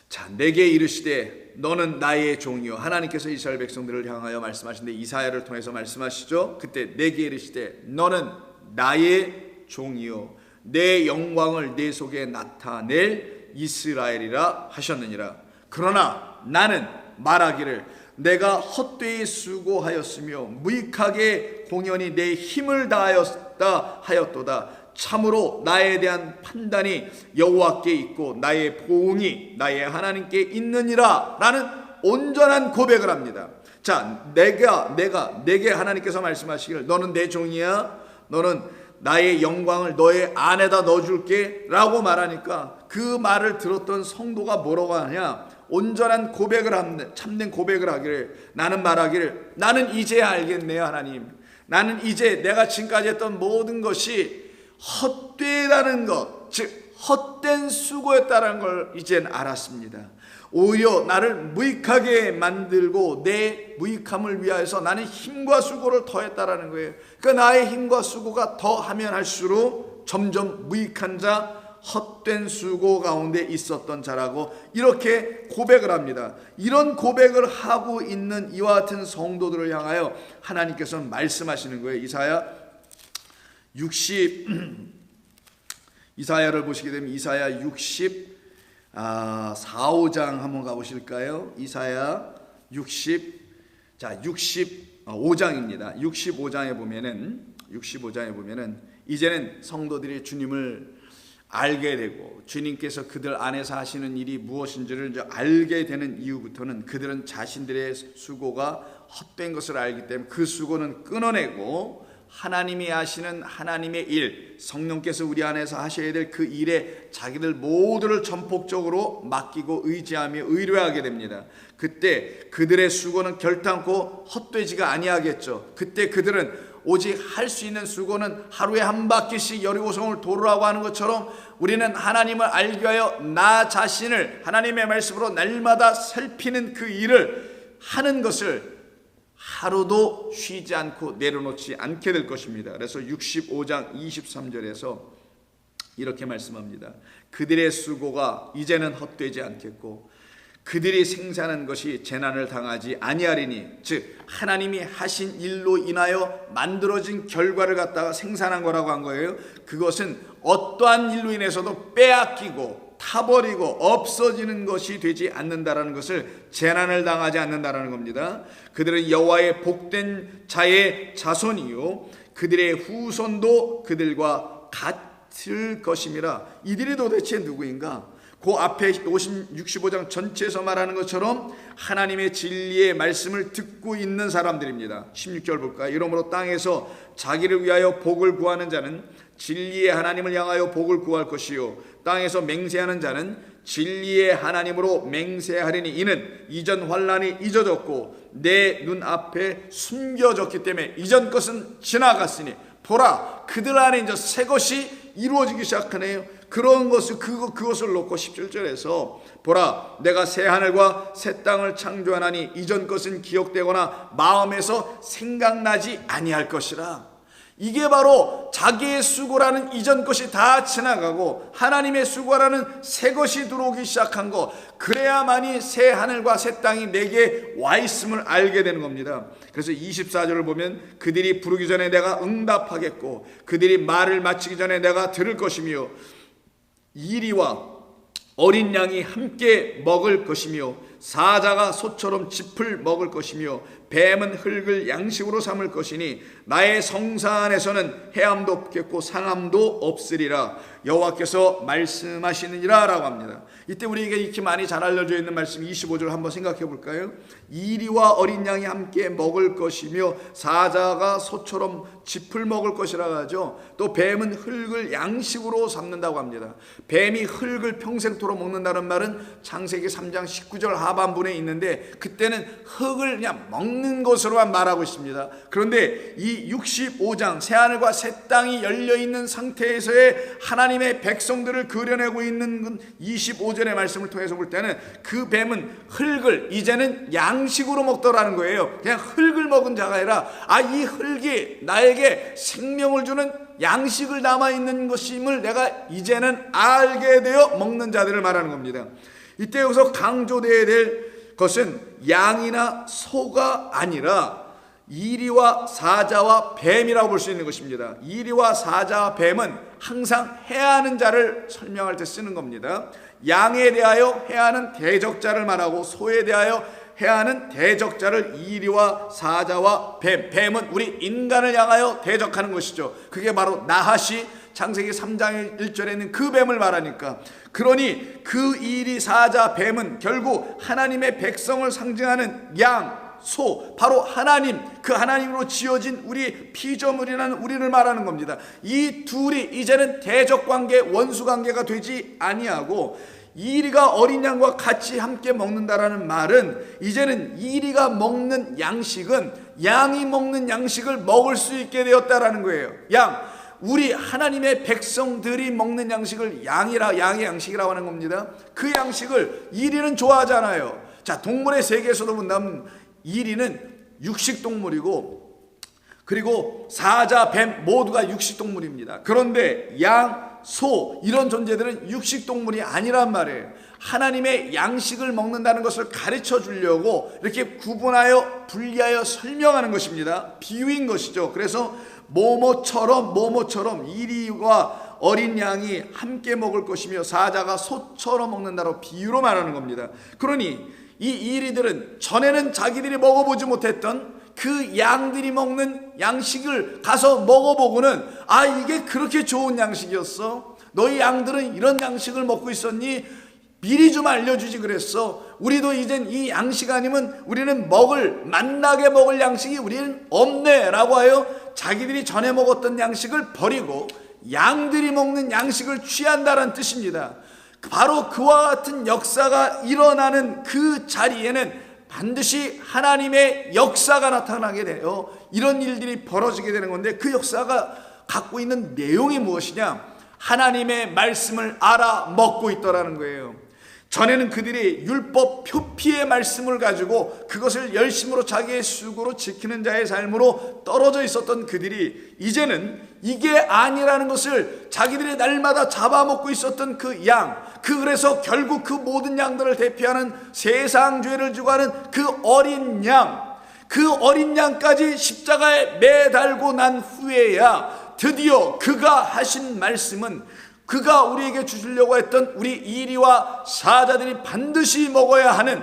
자, 내게 이르시되 너는 나의 종이요. 하나님께서 이스라엘 백성들을 향하여 말씀하시는데 이사야를 통해서 말씀하시죠. 그때 내게 이르시되 너는 나의 종이요 내 영광을 내 속에 나타낼 이스라엘이라 하셨느니라. 그러나 나는 말하기를 내가 헛되이 수고하였으며 무익하게 공연히 내 힘을 다하였다 하였도다. 참으로 나에 대한 판단이 여호와께 있고 나의 보응이 나의 하나님께 있느니라 라는 온전한 고백을 합니다. 자, 내게 하나님께서 말씀하시기를 너는 내 종이야, 너는 나의 영광을 너의 안에다 넣어줄게 라고 말하니까 그 말을 들었던 성도가 뭐라고 하냐, 온전한 고백을 합니다. 참된 고백을 하기를, 나는 말하기를 나는 이제 알겠네요. 하나님, 나는 이제 내가 지금까지 했던 모든 것이 헛되다는 것, 즉 헛된 수고였다는 걸 이젠 알았습니다. 오히려 나를 무익하게 만들고 내 무익함을 위하여서 나는 힘과 수고를 더했다라는 거예요. 그러니까 나의 힘과 수고가 더하면 할수록 점점 무익한 자, 헛된 수고 가운데 있었던 자라고 이렇게 고백을 합니다. 이런 고백을 하고 있는 이와 같은 성도들을 향하여 하나님께서 말씀하시는 거예요. 이사야를 보시게 되면 이사야 4장 한번 가보실까요? 이사야 65장입니다. 65장에 보면은 이제는 성도들이 주님을 알게 되고 주님께서 그들 안에서 하시는 일이 무엇인지를 이제 알게 되는 이후부터는 그들은 자신들의 수고가 헛된 것을 알기 때문에 그 수고는 끊어내고 하나님이 하시는 하나님의 일, 성령께서 우리 안에서 하셔야 될 그 일에 자기들 모두를 전폭적으로 맡기고 의지하며 의뢰하게 됩니다. 그때 그들의 수고는 결단코 헛되지가 아니하겠죠. 그때 그들은 오직 할 수 있는 수고는 하루에 한 바퀴씩 여리고성을 도르라고 하는 것처럼 우리는 하나님을 알기 위하여 나 자신을 하나님의 말씀으로 날마다 살피는 그 일을 하는 것을 하루도 쉬지 않고 내려놓지 않게 될 것입니다. 그래서 65장 23절에서 이렇게 말씀합니다. 그들의 수고가 이제는 헛되지 않겠고 그들이 생산한 것이 재난을 당하지 아니하리니, 즉 하나님이 하신 일로 인하여 만들어진 결과를 갖다가 생산한 거라고 한 거예요. 그것은 어떠한 일로 인해서도 빼앗기고 타버리고 없어지는 것이 되지 않는다라는 것을, 재난을 당하지 않는다라는 겁니다. 그들은 여호와의 복된 자의 자손이요 그들의 후손도 그들과 같을 것임이라. 이들이 도대체 누구인가? 그 앞에 65장 전체에서 말하는 것처럼 하나님의 진리의 말씀을 듣고 있는 사람들입니다. 16절 볼까요? 이러므로 땅에서 자기를 위하여 복을 구하는 자는 진리의 하나님을 향하여 복을 구할 것이요 땅에서 맹세하는 자는 진리의 하나님으로 맹세하리니 이는 이전 환난이 잊어졌고 내 눈앞에 숨겨졌기 때문에 이전 것은 지나갔으니 보라 그들 안에 이제 새 것이 이루어지기 시작하네요. 그런 것을 그것을 놓고 17절에서 보라 내가 새 하늘과 새 땅을 창조하나니 이전 것은 기억되거나 마음에서 생각나지 아니할 것이라. 이게 바로 자기의 수고라는 이전 것이 다 지나가고 하나님의 수고라는 새 것이 들어오기 시작한 것, 그래야만이 새 하늘과 새 땅이 내게 와 있음을 알게 되는 겁니다. 그래서 24절을 보면 그들이 부르기 전에 내가 응답하겠고 그들이 말을 마치기 전에 내가 들을 것이며 이리와 어린 양이 함께 먹을 것이며 사자가 소처럼 짚을 먹을 것이며 뱀은 흙을 양식으로 삼을 것이니 나의 성산 안에서는 해함도 없겠고 상함도 없으리라. 여호와께서 말씀하시느니라 라고 합니다. 이때 우리에게 이렇게 많이 잘 알려져 있는 말씀 25절 한번 생각해 볼까요? 이리와 어린 양이 함께 먹을 것이며 사자가 소처럼 짚을 먹을 것이라고 하죠. 또 뱀은 흙을 양식으로 삼는다고 합니다. 뱀이 흙을 평생토록 먹는다는 말은 창세기 3장 19절 하반부에 있는데 그때는 흙을 그냥 먹는 것으로만 말하고 있습니다. 그런데 이 이 65장 새하늘과 새 땅이 열려있는 상태에서의 하나님의 백성들을 그려내고 있는 25절의 말씀을 통해서 볼 때는 그 뱀은 흙을 이제는 양식으로 먹더라는 거예요. 그냥 흙을 먹은 자가 아니라 이 흙이 나에게 생명을 주는 양식을 남아있는 것임을 내가 이제는 알게 되어 먹는 자들을 말하는 겁니다. 이때 여기서 강조되어야 될 것은 양이나 소가 아니라 이리와 사자와 뱀이라고 볼 수 있는 것입니다. 이리와 사자와 뱀은 항상 해하는 자를 설명할 때 쓰는 겁니다. 양에 대하여 해하는 대적자를 말하고 소에 대하여 해하는 대적자를 이리와 사자와 뱀은 우리 인간을 향하여 대적하는 것이죠. 그게 바로 나하시 창세기 3장 1절에 있는 그 뱀을 말하니까, 그러니 그 이리 사자 뱀은 결국 하나님의 백성을 상징하는 양, 소, 바로 하나님, 그 하나님으로 지어진 우리 피조물이라는 우리를 말하는 겁니다. 이 둘이 이제는 대적관계, 원수관계가 되지 아니하고 이리가 어린 양과 같이 함께 먹는다라는 말은 이제는 이리가 먹는 양식은 양이 먹는 양식을 먹을 수 있게 되었다라는 거예요. 우리 하나님의 백성들이 먹는 양식을 양의 양식이라고 하는 겁니다. 그 양식을 이리는 좋아하잖아요. 자, 동물의 세계에서도 본다면 이리는 육식동물이고, 그리고 사자, 뱀 모두가 육식동물입니다. 그런데 양, 소 이런 존재들은 육식동물이 아니란 말이에요. 하나님의 양식을 먹는다는 것을 가르쳐 주려고 이렇게 구분하여 분리하여 설명하는 것입니다. 비유인 것이죠. 그래서 뭐뭐처럼 이리와 어린 양이 함께 먹을 것이며 사자가 소처럼 먹는다로 비유로 말하는 겁니다. 그러니 이 이리들은 전에는 자기들이 먹어보지 못했던 그 양들이 먹는 양식을 가서 먹어보고는 이게 그렇게 좋은 양식이었어? 너희 양들은 이런 양식을 먹고 있었니? 미리 좀 알려주지 그랬어. 우리도 이젠 이 양식 아니면 우리는 만나게 먹을 양식이 우리는 없네 라고 하여 자기들이 전에 먹었던 양식을 버리고 양들이 먹는 양식을 취한다는 뜻입니다. 바로 그와 같은 역사가 일어나는 그 자리에는 반드시 하나님의 역사가 나타나게 돼요. 이런 일들이 벌어지게 되는 건데, 그 역사가 갖고 있는 내용이 무엇이냐? 하나님의 말씀을 알아 먹고 있더라는 거예요. 전에는 그들이 율법 표피의 말씀을 가지고 그것을 열심으로 자기의 수고로 지키는 자의 삶으로 떨어져 있었던 그들이 이제는 이게 아니라는 것을 자기들이 날마다 잡아먹고 있었던 그 양, 그래서 결국 그 모든 양들을 대표하는 세상 죄를 지고 하는 그 어린 양, 그 어린 양까지 십자가에 매달고 난 후에야 드디어 그가 하신 말씀은, 그가 우리에게 주시려고 했던 우리 이리와 사자들이 반드시 먹어야 하는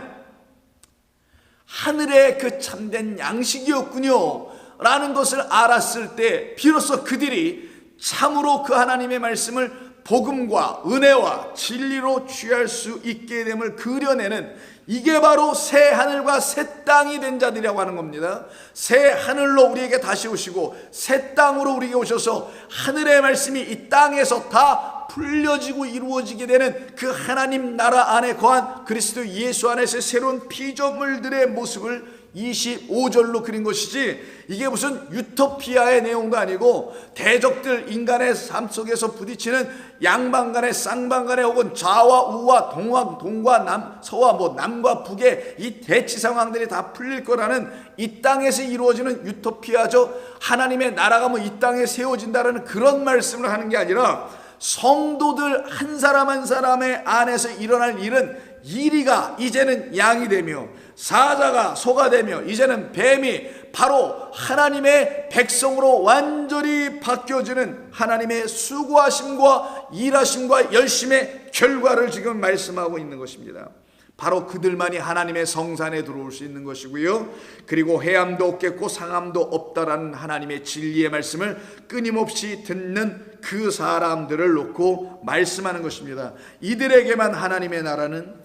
하늘의 그 참된 양식이었군요 라는 것을 알았을 때 비로소 그들이 참으로 그 하나님의 말씀을 복음과 은혜와 진리로 취할 수 있게 됨을 그려내는, 이게 바로 새 하늘과 새 땅이 된 자들이라고 하는 겁니다. 새 하늘로 우리에게 다시 오시고 새 땅으로 우리에게 오셔서 하늘의 말씀이 이 땅에서 다 풀려지고 이루어지게 되는 그 하나님 나라 안에 거한 그리스도 예수 안에서의 새로운 피조물들의 모습을 25절로 그린 것이지, 이게 무슨 유토피아의 내용도 아니고 대적들 인간의 삶 속에서 부딪히는 양방간의 쌍방간의 혹은 좌와 우와 동과 서와 남과 북의 이 대치 상황들이 다 풀릴 거라는 이 땅에서 이루어지는 유토피아죠. 하나님의 나라가 이 땅에 세워진다라는 그런 말씀을 하는 게 아니라 성도들 한 사람 한 사람의 안에서 일어날 일은 이리가 이제는 양이 되며 사자가 소가 되며 이제는 뱀이 바로 하나님의 백성으로 완전히 바뀌어지는 하나님의 수고하심과 일하심과 열심의 결과를 지금 말씀하고 있는 것입니다. 바로 그들만이 하나님의 성산에 들어올 수 있는 것이고요. 그리고 해함도 없겠고 상함도 없다라는 하나님의 진리의 말씀을 끊임없이 듣는 그 사람들을 놓고 말씀하는 것입니다. 이들에게만 하나님의 나라는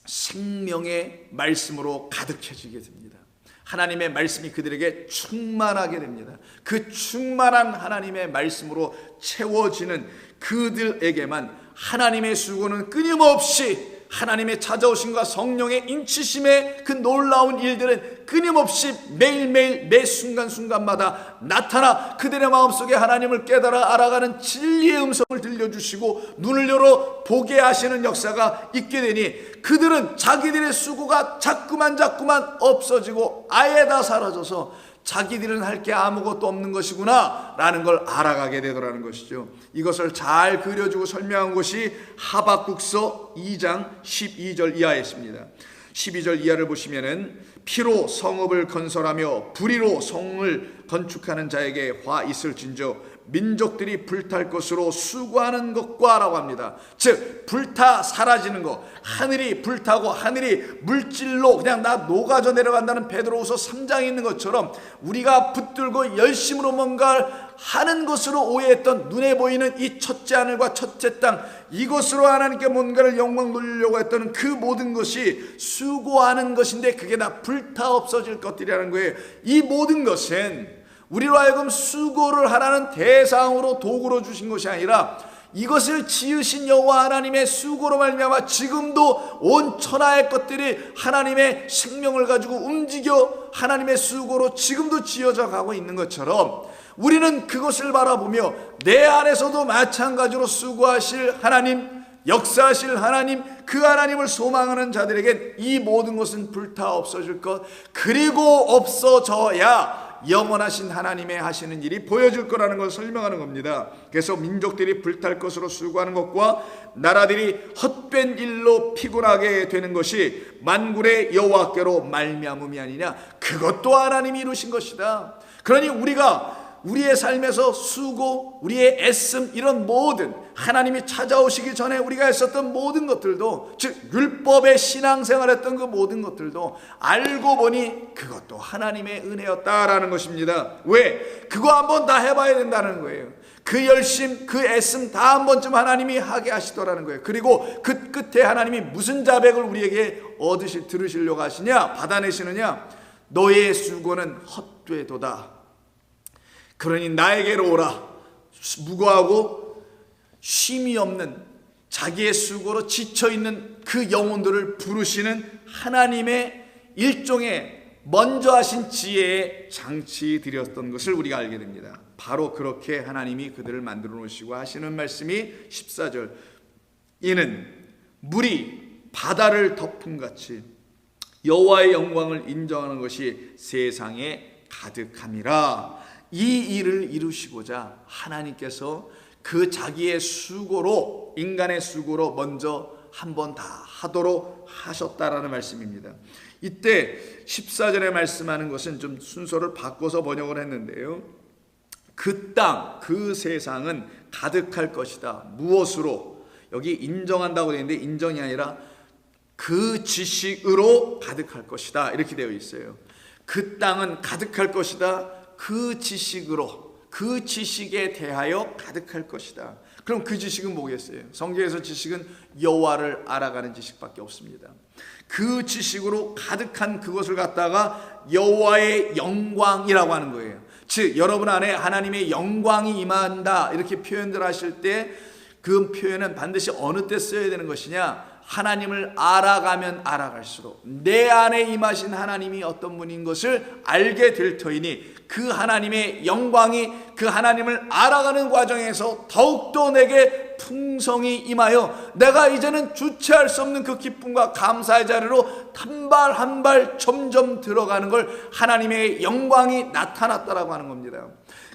생명의 말씀으로 가득해지게 됩니다. 하나님의 말씀이 그들에게 충만하게 됩니다. 그 충만한 하나님의 말씀으로 채워지는 그들에게만 하나님의 수고는 끊임없이 하나님의 찾아오심과 성령의 인치심의 그 놀라운 일들은 끊임없이 매일매일 매 순간순간마다 나타나 그들의 마음속에 하나님을 깨달아 알아가는 진리의 음성을 들려주시고 눈을 열어 보게 하시는 역사가 있게 되니 그들은 자기들의 수고가 자꾸만 없어지고 아예 다 사라져서 자기들은 할 게 아무것도 없는 것이구나 라는 걸 알아가게 되더라는 것이죠. 이것을 잘 그려주고 설명한 것이 하박국서 2장 12절 이하에 있습니다. 12절 이하를 보시면은 피로 성읍을 건설하며 불의로 성을 건축하는 자에게 화 있을진저 민족들이 불탈 것으로 수고하는 것과 라고 합니다. 즉 불타 사라지는 것, 하늘이 불타고 하늘이 물질로 그냥 다 녹아져 내려간다는 베드로후서 3장에 있는 것처럼 우리가 붙들고 열심으로 뭔가를 하는 것으로 오해했던 눈에 보이는 이 첫째 하늘과 첫째 땅, 이것으로 하나님께 뭔가를 영광 돌리려고 했던 그 모든 것이 수고하는 것인데 그게 다 불타 없어질 것들이라는 거예요. 이 모든 것은 우리로 하여금 수고를 하라는 대상으로 도구로 주신 것이 아니라 이것을 지으신 여호와 하나님의 수고로 말미암아 지금도 온 천하의 것들이 하나님의 생명을 가지고 움직여 하나님의 수고로 지금도 지어져 가고 있는 것처럼 우리는 그것을 바라보며 내 안에서도 마찬가지로 수고하실 하나님, 역사하실 하나님, 그 하나님을 소망하는 자들에게 이 모든 것은 불타 없어질 것, 그리고 없어져야 영원하신 하나님의 하시는 일이 보여질 거라는 걸 설명하는 겁니다. 그래서 민족들이 불탈 것으로 수고하는 것과 나라들이 헛된 일로 피곤하게 되는 것이 만군의 여호와께로 말미암음이 아니냐, 그것도 하나님이 이루신 것이다. 그러니 우리가 우리의 삶에서 수고, 우리의 애씀, 이런 모든 하나님이 찾아오시기 전에 우리가 했었던 모든 것들도, 즉 율법의 신앙생활했던 그 모든 것들도 알고 보니 그것도 하나님의 은혜였다라는 것입니다. 왜? 그거 한번 다 해봐야 된다는 거예요. 그 열심, 그 애씀 다 한 번쯤 하나님이 하게 하시더라는 거예요. 그리고 그 끝에 하나님이 무슨 자백을 우리에게 들으시려고 하시냐, 받아내시느냐, 너의 수고는 헛되도다. 그러니 나에게로 오라. 무고하고 쉼이 없는 자기의 수고로 지쳐있는 그 영혼들을 부르시는 하나님의 일종의 먼저 하신 지혜의 장치들이었던 것을 우리가 알게 됩니다. 바로 그렇게 하나님이 그들을 만들어 놓으시고 하시는 말씀이 14절, 이는 물이 바다를 덮음같이 여호와의 영광을 인정하는 것이 세상에 가득함이라. 이 일을 이루시고자 하나님께서 그 자기의 수고로, 인간의 수고로 먼저 한번 다 하도록 하셨다라는 말씀입니다. 이때 14절에 말씀하는 것은 좀 순서를 바꿔서 번역을 했는데요, 그 땅, 그 세상은 가득할 것이다. 무엇으로? 여기 인정한다고 되어 있는데 인정이 아니라 그 지식으로 가득할 것이다 이렇게 되어 있어요. 그 땅은 가득할 것이다. 그 지식으로, 그 지식에 대하여 가득할 것이다. 그럼 그 지식은 뭐겠어요? 성경에서 지식은 여호와를 알아가는 지식밖에 없습니다. 그 지식으로 가득한 그것을 갖다가 여호와의 영광이라고 하는 거예요. 즉 여러분 안에 하나님의 영광이 임한다 이렇게 표현들 하실 때 그 표현은 반드시 어느 때 써야 되는 것이냐, 하나님을 알아가면 알아갈수록 내 안에 임하신 하나님이 어떤 분인 것을 알게 될 터이니 그 하나님의 영광이 그 하나님을 알아가는 과정에서 더욱더 내게 풍성이 임하여 내가 이제는 주체할 수 없는 그 기쁨과 감사의 자리로 한 발 한 발 점점 들어가는 걸 하나님의 영광이 나타났다라고 하는 겁니다.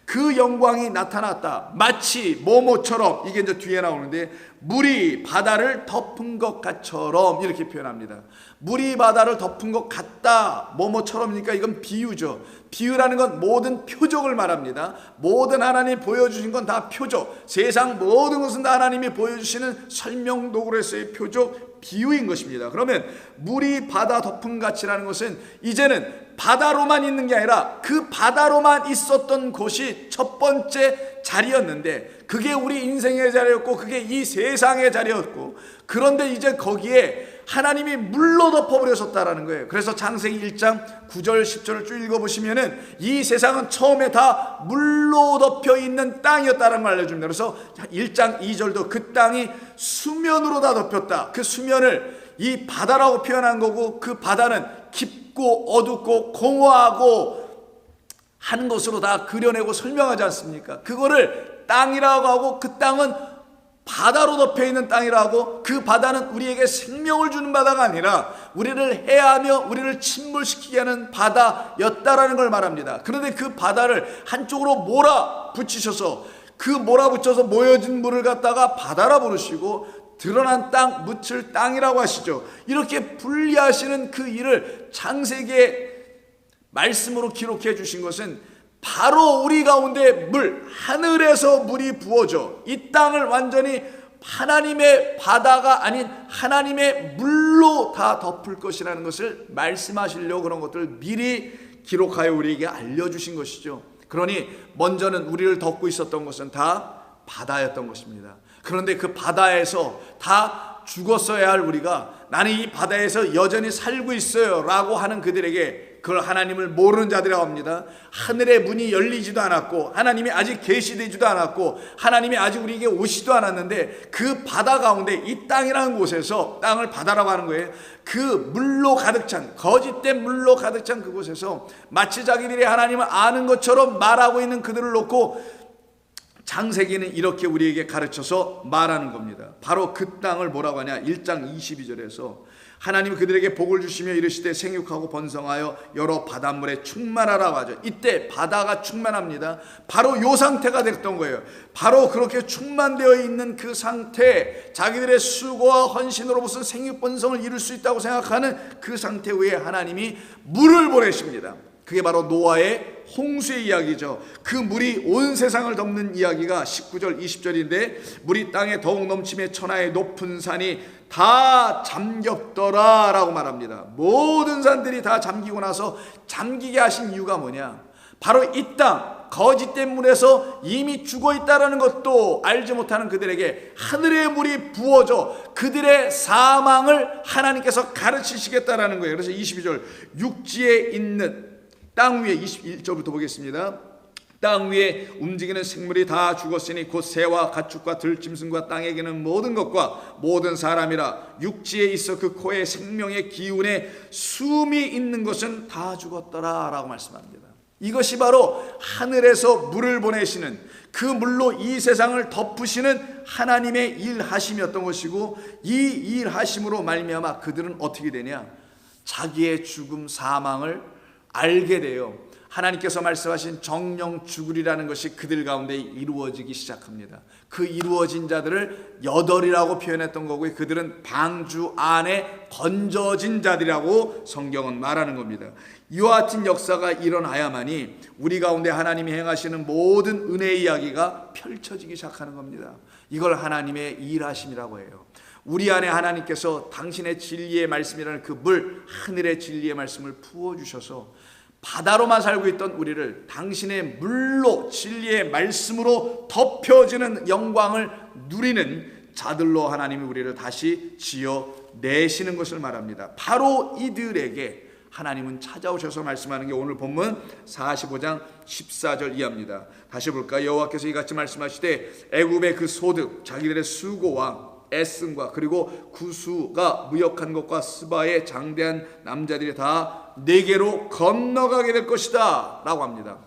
그 영광이 나타났다. 마치 뭐뭐처럼, 이게 이제 뒤에 나오는데 물이 바다를 덮은 것 같처럼 이렇게 표현합니다. 물이 바다를 덮은 것 같다. 뭐뭐처럼이니까 이건 비유죠. 비유라는 건 모든 표적을 말합니다. 모든 하나님이 보여주신 건 다 표적. 세상 모든 것은 다 하나님이 보여주시는 설명 도구로서의 표적, 비유인 것입니다. 그러면 물이 바다 덮은 같이라는 것은 이제는 바다로만 있는 게 아니라 그 바다로만 있었던 곳이 첫 번째 자리였는데 그게 우리 인생의 자리였고 그게 이 세상의 자리였고, 그런데 이제 거기에 하나님이 물로 덮어버렸었다라는 거예요. 그래서 창세기 1장 9절 10절을 쭉 읽어보시면은 이 세상은 처음에 다 물로 덮여 있는 땅이었다는 걸 알려줍니다. 그래서 1장 2절도 그 땅이 수면으로 다 덮였다. 그 수면을 이 바다라고 표현한 거고, 그 바다는 깊고 어둡고 공허하고 한 것으로 다 그려내고 설명하지 않습니까? 그거를 땅이라고 하고, 그 땅은 바다로 덮여 있는 땅이라고, 그 바다는 우리에게 생명을 주는 바다가 아니라 우리를 해하며 우리를 침몰시키게 하는 바다였다라는 걸 말합니다. 그런데 그 바다를 한쪽으로 몰아붙이셔서, 그 몰아붙여서 모여진 물을 갖다가 바다라 부르시고, 드러난 땅, 묻힐 땅이라고 하시죠. 이렇게 분리하시는 그 일을 창세기에 말씀으로 기록해 주신 것은 바로 우리 가운데 물, 하늘에서 물이 부어져 이 땅을 완전히 하나님의 바다가 아닌 하나님의 물로 다 덮을 것이라는 것을 말씀하시려고 그런 것들을 미리 기록하여 우리에게 알려주신 것이죠. 그러니 먼저는 우리를 덮고 있었던 것은 다 바다였던 것입니다. 그런데 그 바다에서 다 죽었어야 할 우리가, 나는 이 바다에서 여전히 살고 있어요 라고 하는 그들에게, 그걸 하나님을 모르는 자들이라고 합니다. 하늘의 문이 열리지도 않았고, 하나님이 아직 계시되지도 않았고, 하나님이 아직 우리에게 오시지도 않았는데, 그 바다 가운데, 이 땅이라는 곳에서, 땅을 바다라고 하는 거예요. 그 물로 가득 찬, 거짓된 물로 가득 찬 그곳에서 마치 자기들이 하나님을 아는 것처럼 말하고 있는 그들을 놓고 창세기는 이렇게 우리에게 가르쳐서 말하는 겁니다. 바로 그 땅을 뭐라고 하냐, 1장 22절에서 하나님이 그들에게 복을 주시며 이르시되 생육하고 번성하여 여러 바닷물에 충만하라고 하죠. 이때 바다가 충만합니다. 바로 이 상태가 됐던 거예요. 바로 그렇게 충만되어 있는 그 상태, 자기들의 수고와 헌신으로 무슨 생육 번성을 이룰 수 있다고 생각하는 그 상태 후에 하나님이 물을 보내십니다. 그게 바로 노아의 홍수의 이야기죠. 그 물이 온 세상을 덮는 이야기가 19절 20절인데, 물이 땅에 더욱 넘침에 천하의 높은 산이 다 잠겼더라 라고 말합니다. 모든 산들이 다 잠기고 나서 잠기게 하신 이유가 뭐냐, 바로 이 땅 거짓된 물에서 이미 죽어있다라는 것도 알지 못하는 그들에게 하늘의 물이 부어져 그들의 사망을 하나님께서 가르치시겠다라는 거예요. 그래서 22절, 육지에 있는 땅 위에, 21절부터 보겠습니다. 땅 위에 움직이는 생물이 다 죽었으니 곧 새와 가축과 들짐승과 땅에 기는 모든 것과 모든 사람이라, 육지에 있어 그 코에 생명의 기운에 숨이 있는 것은 다 죽었더라 라고 말씀합니다. 이것이 바로 하늘에서 물을 보내시는, 그 물로 이 세상을 덮으시는 하나님의 일하심이었던 것이고, 이 일하심으로 말미암아 그들은 어떻게 되냐, 자기의 죽음 사망을 알게 돼요. 하나님께서 말씀하신 정령 죽으리라는 것이 그들 가운데 이루어지기 시작합니다. 그 이루어진 자들을 여덟이라고 표현했던 거고요. 그들은 방주 안에 건져진 자들이라고 성경은 말하는 겁니다. 이와 같은 역사가 일어나야만이 우리 가운데 하나님이 행하시는 모든 은혜의 이야기가 펼쳐지기 시작하는 겁니다. 이걸 하나님의 일하심이라고 해요. 우리 안에 하나님께서 당신의 진리의 말씀이라는 그 물, 하늘의 진리의 말씀을 부어주셔서 바다로만 살고 있던 우리를 당신의 물로, 진리의 말씀으로 덮여지는 영광을 누리는 자들로 하나님이 우리를 다시 지어내시는 것을 말합니다. 바로 이들에게 하나님은 찾아오셔서 말씀하는 게 오늘 본문 45장 14절 이하입니다. 다시 볼까요? 여호와께서 이같이 말씀하시되 애굽의 그 소득, 자기들의 수고와 애씀과 그리고 구수가 무역한 것과 스바의 장대한 남자들이 다 내게로 건너가게 될 것이다 라고 합니다.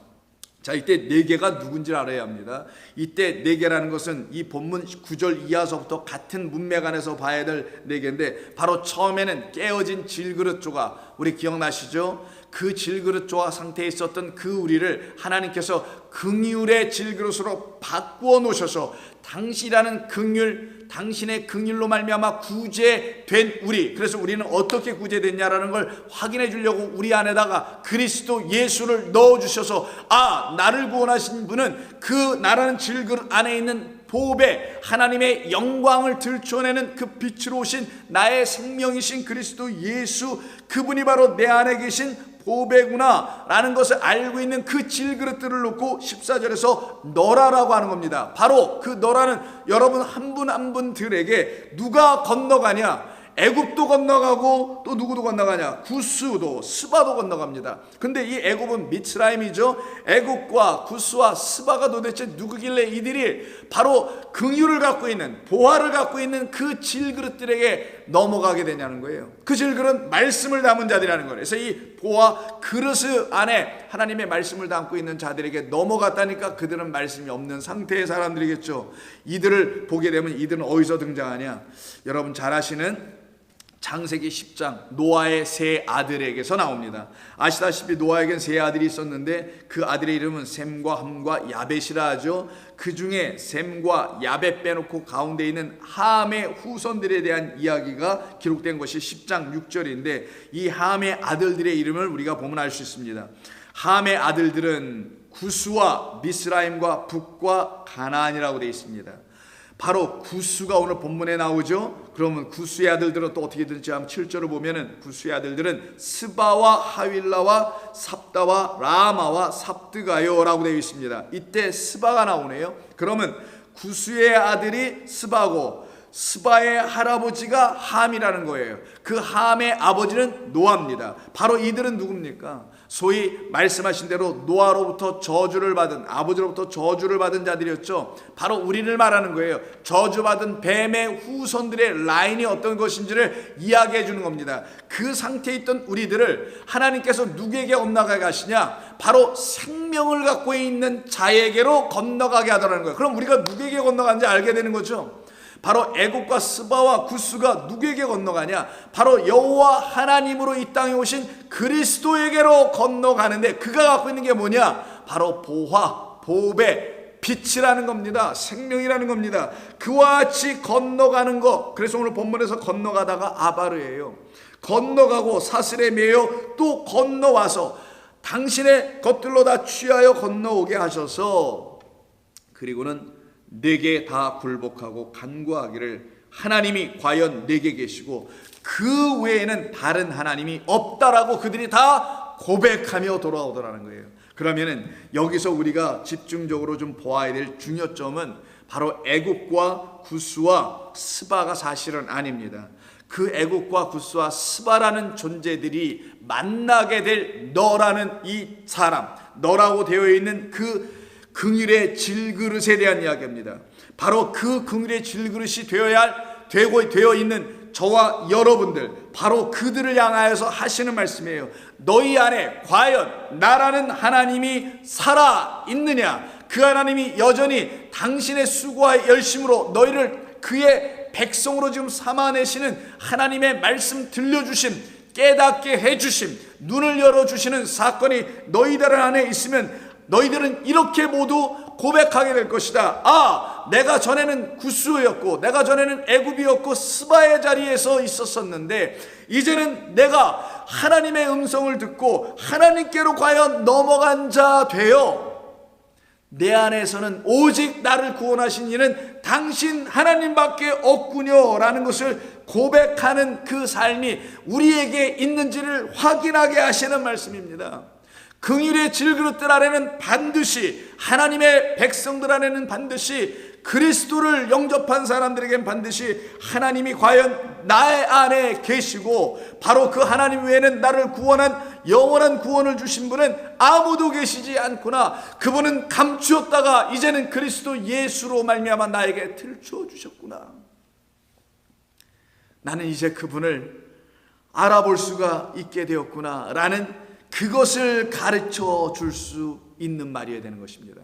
자, 이때 네개가 누군지 알아야 합니다. 이때 네개라는 것은 이 본문 9절 이하서부터 같은 문맥 안에서 봐야 될 네개인데, 바로 처음에는 깨어진 질그릇 조각, 우리 기억나시죠? 그 질그릇 조각 상태에 있었던 그 우리를 하나님께서 긍휼의 질그릇으로 바꾸어 놓으셔서 당시라는 긍휼, 당신의 긍휼로 말미암아 구제된 우리, 그래서 우리는 어떻게 구제됐냐라는 걸 확인해 주려고 우리 안에다가 그리스도 예수를 넣어주셔서, 아, 나를 구원하신 분은 그 나라는 질그릇 안에 있는 보배, 하나님의 영광을 들춰내는 그 빛으로 오신 나의 생명이신 그리스도 예수, 그분이 바로 내 안에 계신 보배구나 라는 것을 알고 있는 그 질그릇들을 놓고 14절에서 너라라고 하는 겁니다. 바로 그 너라는 여러분 한 분 한 분들에게 누가 건너가냐, 애굽도 건너가고 또 누구도 건너가냐? 구스도 스바도 건너갑니다. 근데 이 애굽은 미츠라임이죠. 애굽과 구스와 스바가 도대체 누구길래 이들이 바로 긍휼을 갖고 있는, 보화를 갖고 있는 그 질그릇들에게 넘어가게 되냐는 거예요. 그 질그릇은 말씀을 담은 자들이라는 거예요. 그래서 이 보화 그릇 안에 하나님의 말씀을 담고 있는 자들에게 넘어갔다니까 그들은 말씀이 없는 상태의 사람들이겠죠. 이들을 보게 되면 이들은 어디서 등장하냐? 여러분 잘 아시는 창세기 10장 노아의 세 아들에게서 나옵니다. 아시다시피 노아에겐 세 아들이 있었는데 그 아들의 이름은 셈과 함과 야벳이라 하죠. 그 중에 셈과 야벳 빼놓고 가운데 있는 함의 후손들에 대한 이야기가 기록된 것이 10장 6절인데 이 함의 아들들의 이름을 우리가 보면 알 수 있습니다. 함의 아들들은 구스와 미스라임과 북과 가나안이라고 되어 있습니다. 바로 구스가 오늘 본문에 나오죠. 그러면 구스의 아들들은 또 어떻게 되는지 한번 7절을 보면은 구스의 아들들은 스바와 하윌라와 삽다와 라마와 삽드가요라고 되어 있습니다. 이때 스바가 나오네요. 그러면 구스의 아들이 스바고 스바의 할아버지가 함이라는 거예요. 그 함의 아버지는 노아입니다. 바로 이들은 누굽니까? 소위 말씀하신 대로 노아로부터 저주를 받은, 아버지로부터 저주를 받은 자들이었죠. 바로 우리를 말하는 거예요. 저주받은 뱀의 후손들의 라인이 어떤 것인지를 이야기해 주는 겁니다. 그 상태에 있던 우리들을 하나님께서 누구에게 건너가게 하시냐? 바로 생명을 갖고 있는 자에게로 건너가게 하더라는 거예요. 그럼 우리가 누구에게 건너간지 알게 되는 거죠. 바로 애굽과 스바와 구스가 누구에게 건너가냐? 바로 여호와 하나님으로 이 땅에 오신 그리스도에게로 건너가는데 그가 갖고 있는 게 뭐냐? 바로 보화, 보배, 빛이라는 겁니다. 생명이라는 겁니다. 그와 같이 건너가는 것. 그래서 오늘 본문에서 건너가다가 아바르예요. 건너가고 사슬에 매여 또 건너와서 당신의 것들로 다 취하여 건너오게 하셔서 그리고는 내게 다 굴복하고 간구하기를 하나님이 과연 내게 계시고 그 외에는 다른 하나님이 없다라고 그들이 다 고백하며 돌아오더라는 거예요. 그러면은 여기서 우리가 집중적으로 좀 보아야 될 중요점은 바로 애굽과 구스와 스바가 사실은 아닙니다. 그 애굽과 구스와 스바라는 존재들이 만나게 될 너라는 이 사람, 너라고 되어 있는 그 긍휼의 질그릇에 대한 이야기입니다. 바로 그 긍휼의 질그릇이 되어 있는 저와 여러분들, 바로 그들을 향하여서 하시는 말씀이에요. 너희 안에 과연 나라는 하나님이 살아 있느냐? 그 하나님이 여전히 당신의 수고와 열심으로 너희를 그의 백성으로 지금 삼아내시는 하나님의 말씀 들려주심, 깨닫게 해주심, 눈을 열어주시는 사건이 너희들 안에 있으면 너희들은 이렇게 모두 고백하게 될 것이다. 아, 내가 전에는 구스였고 내가 전에는 애굽이었고 스바의 자리에서 있었었는데 이제는 내가 하나님의 음성을 듣고 하나님께로 과연 넘어간 자 되어 내 안에서는 오직 나를 구원하신 이는 당신 하나님밖에 없군요 라는 것을 고백하는 그 삶이 우리에게 있는지를 확인하게 하시는 말씀입니다. 긍휼의 질그릇들 안에는 반드시 하나님의 백성들 안에는 반드시 그리스도를 영접한 사람들에겐 반드시 하나님이 과연 나의 안에 계시고 바로 그 하나님 외에는 나를 구원한 영원한 구원을 주신 분은 아무도 계시지 않구나. 그분은 감추었다가 이제는 그리스도 예수로 말미암아 나에게 들추어 주셨구나. 나는 이제 그분을 알아볼 수가 있게 되었구나 라는 그것을 가르쳐 줄 수 있는 말이어야 되는 것입니다.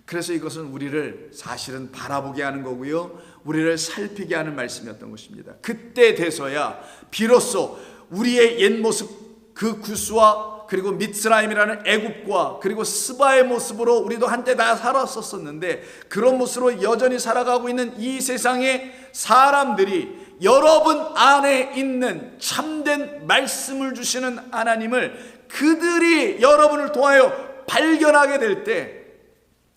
그래서 이것은 우리를 사실은 바라보게 하는 거고요, 우리를 살피게 하는 말씀이었던 것입니다. 그때 돼서야 비로소 우리의 옛 모습, 그 구스와 그리고 미스라임이라는 애굽과 그리고 스바의 모습으로 우리도 한때 다 살았었는데 그런 모습으로 여전히 살아가고 있는 이 세상의 사람들이 여러분 안에 있는 참된 말씀을 주시는 하나님을 그들이 여러분을 통하여 발견하게 될 때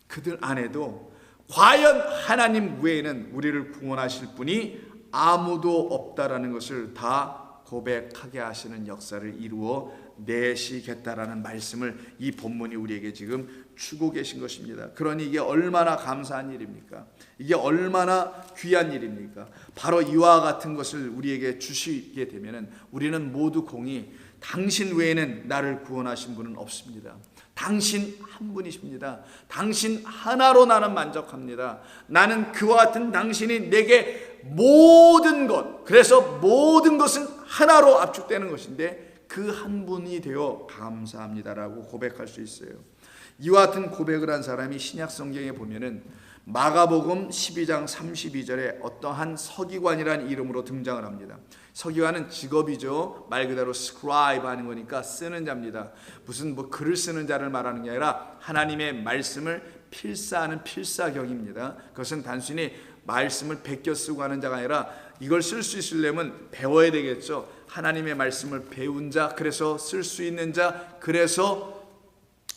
그들 안에도 과연 하나님 외에는 우리를 구원하실 분이 아무도 없다라는 것을 다 고백하게 하시는 역사를 이루어 내시겠다라는 말씀을 이 본문이 우리에게 지금 주고 계신 것입니다. 그러니 이게 얼마나 감사한 일입니까? 이게 얼마나 귀한 일입니까? 바로 이와 같은 것을 우리에게 주시게 되면은 우리는 모두 공히 당신 외에는 나를 구원하신 분은 없습니다. 당신 한 분이십니다. 당신 하나로 나는 만족합니다. 나는 그와 같은 당신이 내게 모든 것, 그래서 모든 것은 하나로 압축되는 것인데 그 한 분이 되어 감사합니다라고 고백할 수 있어요. 이와 같은 고백을 한 사람이 신약 성경에 보면은 마가복음 12장 32절에 어떠한 서기관이라는 이름으로 등장을 합니다. 서기관은 직업이죠. 말 그대로 스크라이브 하는 거니까 쓰는 자입니다. 무슨 글을 쓰는 자를 말하는 게 아니라 하나님의 말씀을 필사하는 필사경입니다. 그것은 단순히 말씀을 베껴 쓰고 하는 자가 아니라 이걸 쓸 수 있으려면 배워야 되겠죠. 하나님의 말씀을 배운 자, 그래서 쓸 수 있는 자, 그래서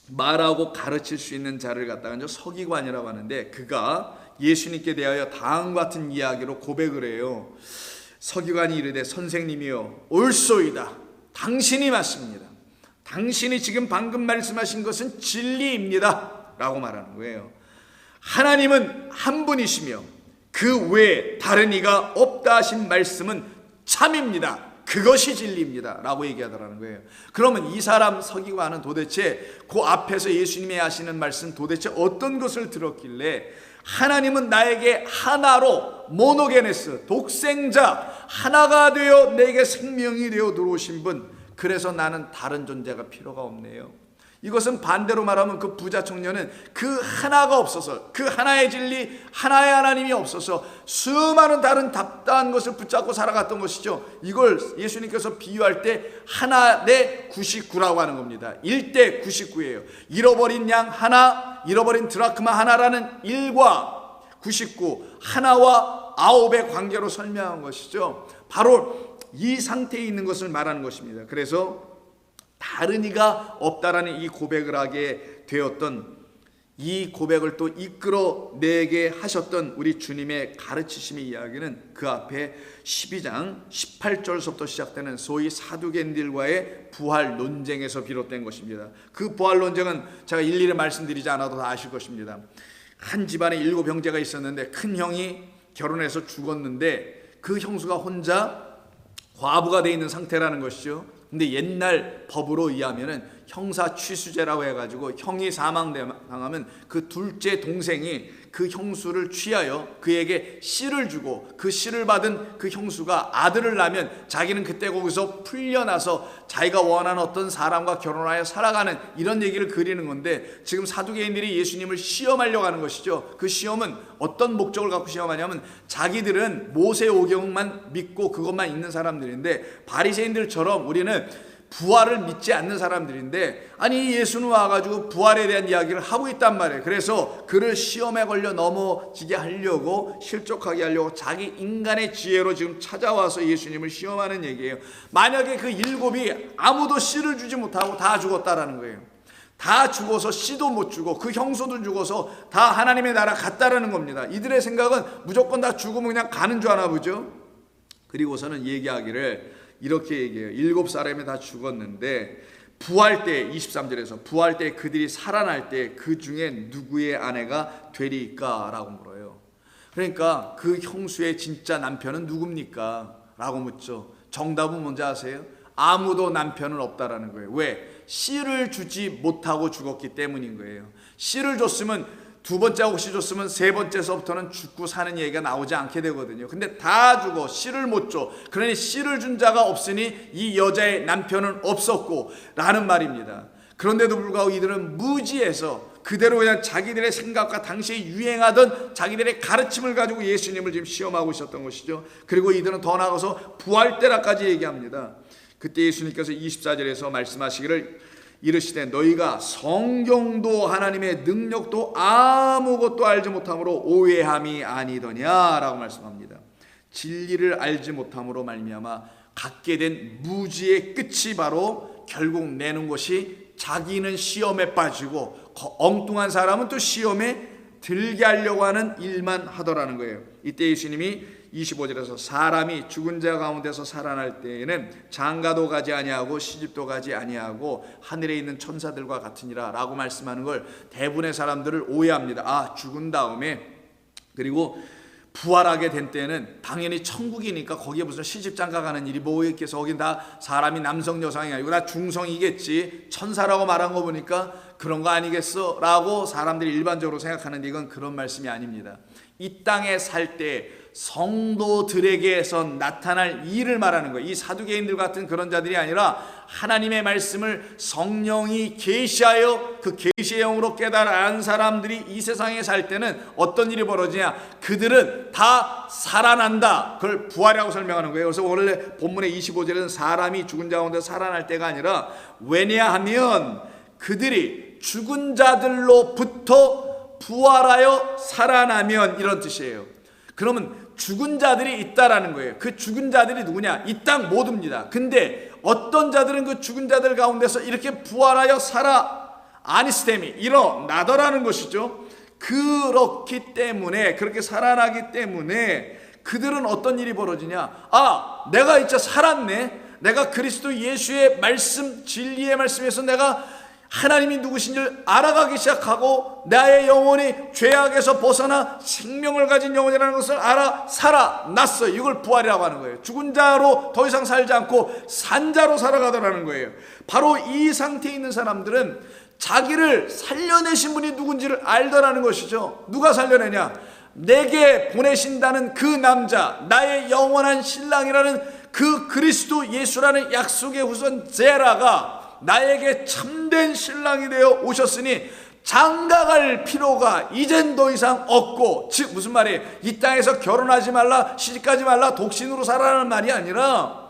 말하고 가르칠 수 있는 자를 갖다가 서기관이라고 하는데, 그가 예수님께 대하여 다음과 같은 이야기로 고백을 해요. 서기관이 이르되 선생님이여 옳소이다. 당신이 맞습니다. 당신이 지금 방금 말씀하신 것은 진리입니다 라고 말하는 거예요. 하나님은 한 분이시며 그 외에 다른 이가 없다 하신 말씀은 참입니다. 그것이 진리입니다 라고 얘기하더라는 거예요. 그러면 이 사람 서기관은 도대체 그 앞에서 예수님이 하시는 말씀 도대체 어떤 것을 들었길래 하나님은 나에게 하나로 모노게네스 독생자 하나가 되어 내게 생명이 되어 들어오신 분, 그래서 나는 다른 존재가 필요가 없네요. 이것은 반대로 말하면 그 부자 청년은 그 하나가 없어서, 그 하나의 진리, 하나의 하나님이 없어서 수많은 다른 답답한 것을 붙잡고 살아갔던 것이죠. 이걸 예수님께서 비유할 때 하나 대 99라고 하는 겁니다. 1대 99예요. 잃어버린 양 하나, 잃어버린 드라크마 하나라는 1과 99, 하나와 9의 관계로 설명한 것이죠. 바로 이 상태에 있는 것을 말하는 것입니다. 그래서 다른 이가 없다라는 이 고백을 하게 되었던, 이 고백을 또 이끌어내게 하셨던 우리 주님의 가르치심의 이야기는 그 앞에 12장 18절서부터 시작되는 소위 사두개인들과의 부활 논쟁에서 비롯된 것입니다. 그 부활 논쟁은 제가 일일이 말씀드리지 않아도 다 아실 것입니다. 한 집안에 7 형제가 있었는데 큰 형이 결혼해서 죽었는데 그 형수가 혼자 과부가 되어 있는 상태라는 것이죠. 근데 옛날 법으로 의하면은 형사 취수제라고 해가지고 형이 사망당하면 그 둘째 동생이 그 형수를 취하여 그에게 씨를 주고 그 씨를 받은 그 형수가 아들을 낳으면 자기는 그때 거기서 풀려나서 자기가 원하는 어떤 사람과 결혼하여 살아가는 이런 얘기를 그리는 건데, 지금 사두개인들이 예수님을 시험하려고 하는 것이죠. 그 시험은 어떤 목적을 갖고 시험하냐면 자기들은 모세오경만 믿고 그것만 있는 사람들인데 바리새인들처럼 우리는 부활을 믿지 않는 사람들인데, 아니 예수는 와가지고 부활에 대한 이야기를 하고 있단 말이에요. 그래서 그를 시험에 걸려 넘어지게 하려고, 실족하게 하려고 자기 인간의 지혜로 지금 찾아와서 예수님을 시험하는 얘기예요. 만약에 그 7이 아무도 씨를 주지 못하고 다 죽었다라는 거예요. 다 죽어서 씨도 못 주고 그 형수도 죽어서 다 하나님의 나라 갔다라는 겁니다. 이들의 생각은 무조건 다 죽으면 그냥 가는 줄 아나 보죠. 그리고서는 얘기하기를 이렇게 얘기해요. 7사람이 다 죽었는데 부활 때, 23절에서 부활 때 그들이 살아날 때 그 중에 누구의 아내가 되리까? 라고 물어요. 그러니까 그 형수의 진짜 남편은 누굽니까? 라고 묻죠. 정답은 뭔지 아세요? 아무도 남편은 없다라는 거예요. 왜? 씨를 주지 못하고 죽었기 때문인 거예요. 씨를 줬으면, 두 번째 혹시 줬으면 세 번째서부터는 죽고 사는 얘기가 나오지 않게 되거든요. 근데 다 죽어 씨를 못 줘. 그러니 씨를 준 자가 없으니 이 여자의 남편은 없었고 라는 말입니다. 그런데도 불구하고 이들은 무지해서 그대로 그냥 자기들의 생각과 당시에 유행하던 자기들의 가르침을 가지고 예수님을 지금 시험하고 있었던 것이죠. 그리고 이들은 더 나아가서 부활 때라까지 얘기합니다. 그때 예수님께서 24절에서 말씀하시기를 이르시되 너희가 성경도 하나님의 능력도 아무것도 알지 못함으로 오해함이 아니더냐라고 말씀합니다. 진리를 알지 못함으로 말미암아 갖게 된 무지의 끝이 바로 결국 내는 것이 자기는 시험에 빠지고 엉뚱한 사람은 또 시험에 들게 하려고 하는 일만 하더라는 거예요. 이때 예수님이 25절에서 사람이 죽은 자 가운데서 살아날 때에는 장가도 가지 아니하고 시집도 가지 아니하고 하늘에 있는 천사들과 같으니라 라고 말씀하는 걸 대부분의 사람들을 오해합니다. 죽은 다음에 그리고 부활하게 된 때는 당연히 천국이니까 거기에 무슨 시집장가 가는 일이 뭐 있겠어. 거긴 다 사람이 남성 여성이 아니고 다 중성이겠지. 천사라고 말한 거 보니까 그런 거 아니겠어 라고 사람들이 일반적으로 생각하는데 이건 그런 말씀이 아닙니다. 이 땅에 살 때 성도들에게서 나타날 일을 말하는 거예요. 이 사두개인들 같은 그런 자들이 아니라 하나님의 말씀을 성령이 계시하여 그 계시의 영으로 깨달아 안 사람들이 이 세상에 살 때는 어떤 일이 벌어지냐, 그들은 다 살아난다. 그걸 부활이라고 설명하는 거예요. 그래서 원래 본문의 25절은 사람이 죽은 자 가운데 살아날 때가 아니라, 왜냐하면 그들이 죽은 자들로부터 부활하여 살아나면, 이런 뜻이에요. 그러면 죽은 자들이 있다라는 거예요. 그 죽은 자들이 누구냐? 이 땅 모두입니다. 근데 어떤 자들은 그 죽은 자들 가운데서 이렇게 부활하여 아니스템이 일어나더라는 것이죠. 그렇기 때문에, 그렇게 살아나기 때문에 그들은 어떤 일이 벌어지냐? 내가 이제 살았네. 내가 그리스도 예수의 말씀, 진리의 말씀에서 내가 하나님이 누구신지를 알아가기 시작하고 나의 영혼이 죄악에서 벗어나 생명을 가진 영혼이라는 것을 알아 살아났어요. 이걸 부활이라고 하는 거예요. 죽은 자로 더 이상 살지 않고 산 자로 살아가더라는 거예요. 바로 이 상태에 있는 사람들은 자기를 살려내신 분이 누군지를 알더라는 것이죠. 누가 살려내냐? 내게 보내신다는 그 남자, 나의 영원한 신랑이라는 그 그리스도 예수라는 약속의 후손 제라가 나에게 참된 신랑이 되어 오셨으니 장가갈 필요가 이젠 더 이상 없고, 즉 무슨 말이에요? 이 땅에서 결혼하지 말라, 시집가지 말라, 독신으로 살아라는 말이 아니라,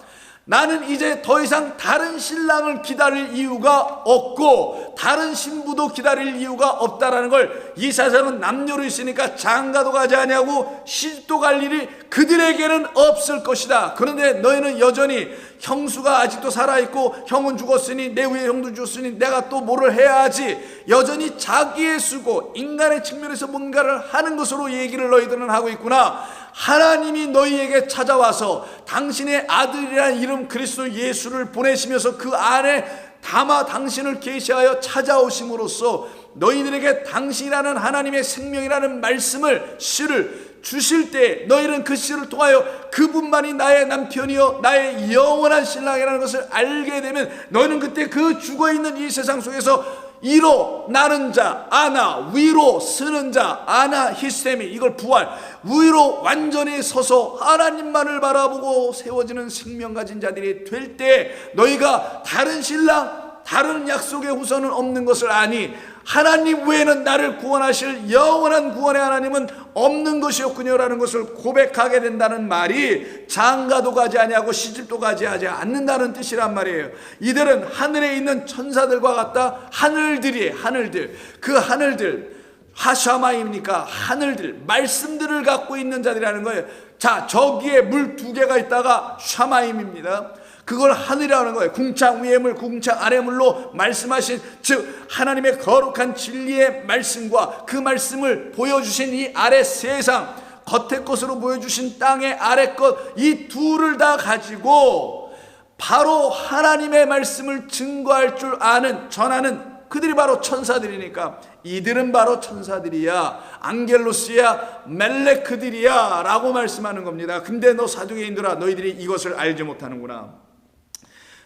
나는 이제 더 이상 다른 신랑을 기다릴 이유가 없고 다른 신부도 기다릴 이유가 없다라는 걸, 이 세상은 남녀로 있으니까 장가도 가지 아니하고 시집도 갈 일이 그들에게는 없을 것이다. 그런데 너희는 여전히 형수가 아직도 살아있고 형은 죽었으니 내 위에 형도 죽었으니 내가 또 뭐를 해야 하지, 여전히 자기의 수고, 인간의 측면에서 뭔가를 하는 것으로 얘기를 너희들은 하고 있구나. 하나님이 너희에게 찾아와서 당신의 아들이라는 이름 그리스도 예수를 보내시면서 그 안에 담아 당신을 계시하여 찾아오심으로써 너희들에게 당신이라는 하나님의 생명이라는 말씀을, 씨를 주실 때 너희는 그 씨를 통하여 그분만이 나의 남편이요 나의 영원한 신랑이라는 것을 알게 되면, 너희는 그때 그 죽어있는 이 세상 속에서 일어나는 자 아나, 위로 서는 자 아나 히스테미, 이걸 부활, 위로 완전히 서서 하나님만을 바라보고 세워지는 생명 가진 자들이 될 때 너희가 다른 신랑, 다른 약속의 후손은 없는 것을 아니 하나님 외에는 나를 구원하실 영원한 구원의 하나님은 없는 것이었군요라는 것을 고백하게 된다는 말이, 장가도 가지 아니하고 시집도 가지 않는다는 뜻이란 말이에요. 이들은 하늘에 있는 천사들과 같다. 하늘들이에요. 하늘들. 그 하늘들, 하샤마입니까? 하늘들, 말씀들을 갖고 있는 자들이라는 거예요. 자, 저기에 물 2개가 있다가 샤마임입니다. 그걸 하늘이라는 거예요. 궁창 위의 물, 궁창 아래 물로 말씀하신, 즉 하나님의 거룩한 진리의 말씀과 그 말씀을 보여주신 이 아래 세상, 겉의 것으로 보여주신 땅의 아래 것, 이 둘을 다 가지고 바로 하나님의 말씀을 증거할 줄 아는, 전하는 그들이 바로 천사들이니까 이들은 바로 천사들이야, 앙겔로스야, 멜레크들이야 라고 말씀하는 겁니다. 근데 너 사두개인들아, 너희들이 이것을 알지 못하는구나.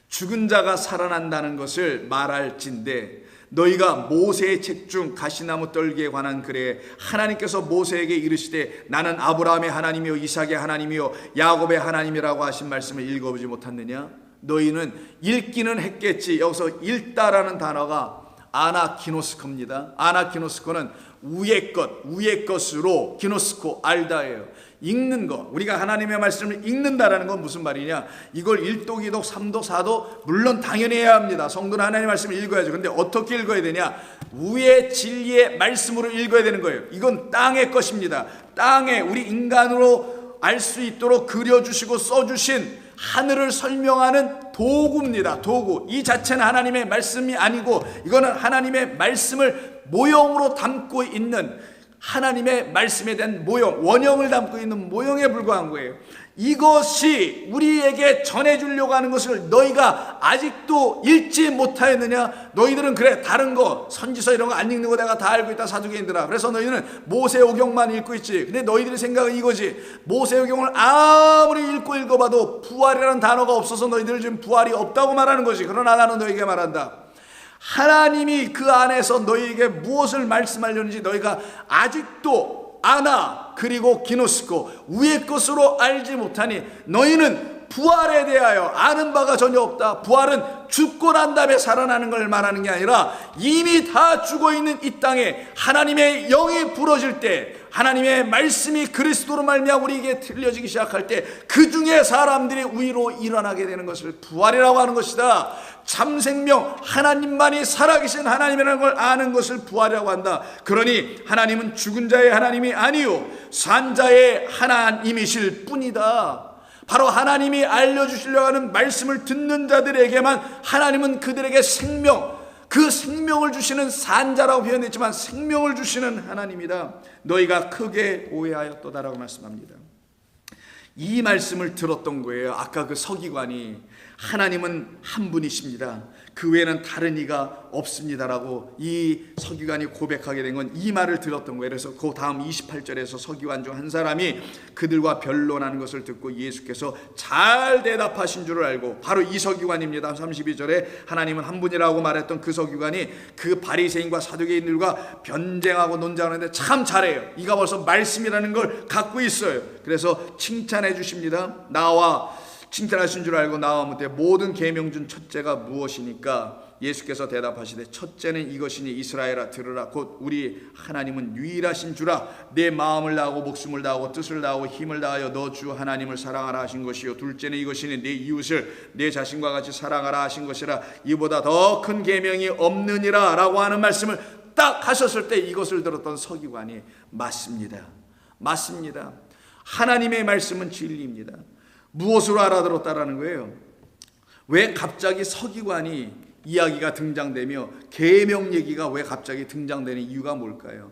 죽은 자가 살아난다는 것을 말할진대 너희가 모세의 책 중 가시나무 떨기에 관한 글에 하나님께서 모세에게 이르시되 나는 아브라함의 하나님이요 이삭의 하나님이요 야곱의 하나님이라고 하신 말씀을 읽어보지 못했느냐? 너희는 읽기는 했겠지. 여기서 읽다라는 단어가 아나기노스코입니다. 아나기노스코는 위의 것, 위의 것으로, 기노스코 알다예요. 읽는 것, 우리가 하나님의 말씀을 읽는다라는 건 무슨 말이냐? 이걸 1도, 2도, 3도, 4도 물론 당연히 해야 합니다. 성도는 하나님의 말씀을 읽어야죠. 근데 어떻게 읽어야 되냐? 위의 진리의 말씀으로 읽어야 되는 거예요. 이건 땅의 것입니다. 땅에 우리 인간으로 알 수 있도록 그려주시고 써주신 하늘을 설명하는 도구입니다. 도구. 이 자체는 하나님의 말씀이 아니고 이거는 하나님의 말씀을 모형으로 담고 있는 하나님의 말씀에 대한 모형, 원형을 담고 있는 모형에 불과한 거예요. 이것이 우리에게 전해주려고 하는 것을 너희가 아직도 읽지 못하였느냐? 너희들은 그래 다른 거 선지서 이런 거 안 읽는 거 내가 다 알고 있다 사두개인들아. 그래서 너희는 모세오경만 읽고 있지. 근데 너희들의 생각은 이거지. 모세오경을 아무리 읽어봐도 부활이라는 단어가 없어서 너희들 지금 부활이 없다고 말하는 거지. 그러나 나는 너희에게 말한다. 하나님이 그 안에서 너희에게 무엇을 말씀하려는지 너희가 아직도 아나 그리고 기노스코 위의 것으로 알지 못하니 너희는 부활에 대하여 아는 바가 전혀 없다. 부활은 죽고 난 다음에 살아나는 걸 말하는 게 아니라 이미 다 죽어있는 이 땅에 하나님의 영이 불어질 때, 하나님의 말씀이 그리스도로 말미암아 우리에게 들려지기 시작할 때 그 중에 사람들이 위로 일어나게 되는 것을 부활이라고 하는 것이다. 참생명, 하나님만이 살아계신 하나님이라는 걸 아는 것을 부활이라고 한다. 그러니 하나님은 죽은 자의 하나님이 아니요 산 자의 하나님이실 뿐이다. 바로 하나님이 알려주시려고 하는 말씀을 듣는 자들에게만 하나님은 그들에게 생명, 그 생명을 주시는 산자라고 표현했지만 생명을 주시는 하나님이다. 너희가 크게 오해하였도다라고 말씀합니다. 이 말씀을 들었던 거예요. 아까 그 서기관이 하나님은 한 분이십니다. 그 외에는 다른 이가 없습니다라고 이 서기관이 고백하게 된 건 이 말을 들었던 거예요. 그래서 그 다음 28절에서 서기관 중 한 사람이 그들과 변론하는 것을 듣고 예수께서 잘 대답하신 줄을 알고, 바로 이 서기관입니다. 32절에 하나님은 한 분이라고 말했던 그 서기관이 그 바리새인과 사두개인들과 변쟁하고 논쟁하는데 참 잘해요. 이가 벌써 말씀이라는 걸 갖고 있어요. 그래서 칭찬해 주십니다. 나와 칭찬하신 줄 알고 나와 묻되 모든 계명 중 첫째가 무엇이니까? 예수께서 대답하시되 첫째는 이것이니 이스라엘아 들으라. 곧 우리 하나님은 유일하신 주라. 내 마음을 다하고 목숨을 다하고 뜻을 다하고 힘을 다하여 너 주 하나님을 사랑하라 하신 것이요 둘째는 이것이니 내 이웃을 내 자신과 같이 사랑하라 하신 것이라. 이보다 더 큰 계명이 없느니라 라고 하는 말씀을 딱 하셨을 때 이것을 들었던 서기관이 맞습니다. 하나님의 말씀은 진리입니다. 무엇으로 알아들었다라는 거예요? 왜 갑자기 서기관이 이야기가 등장되며 계명 얘기가 왜 갑자기 등장되는 이유가 뭘까요?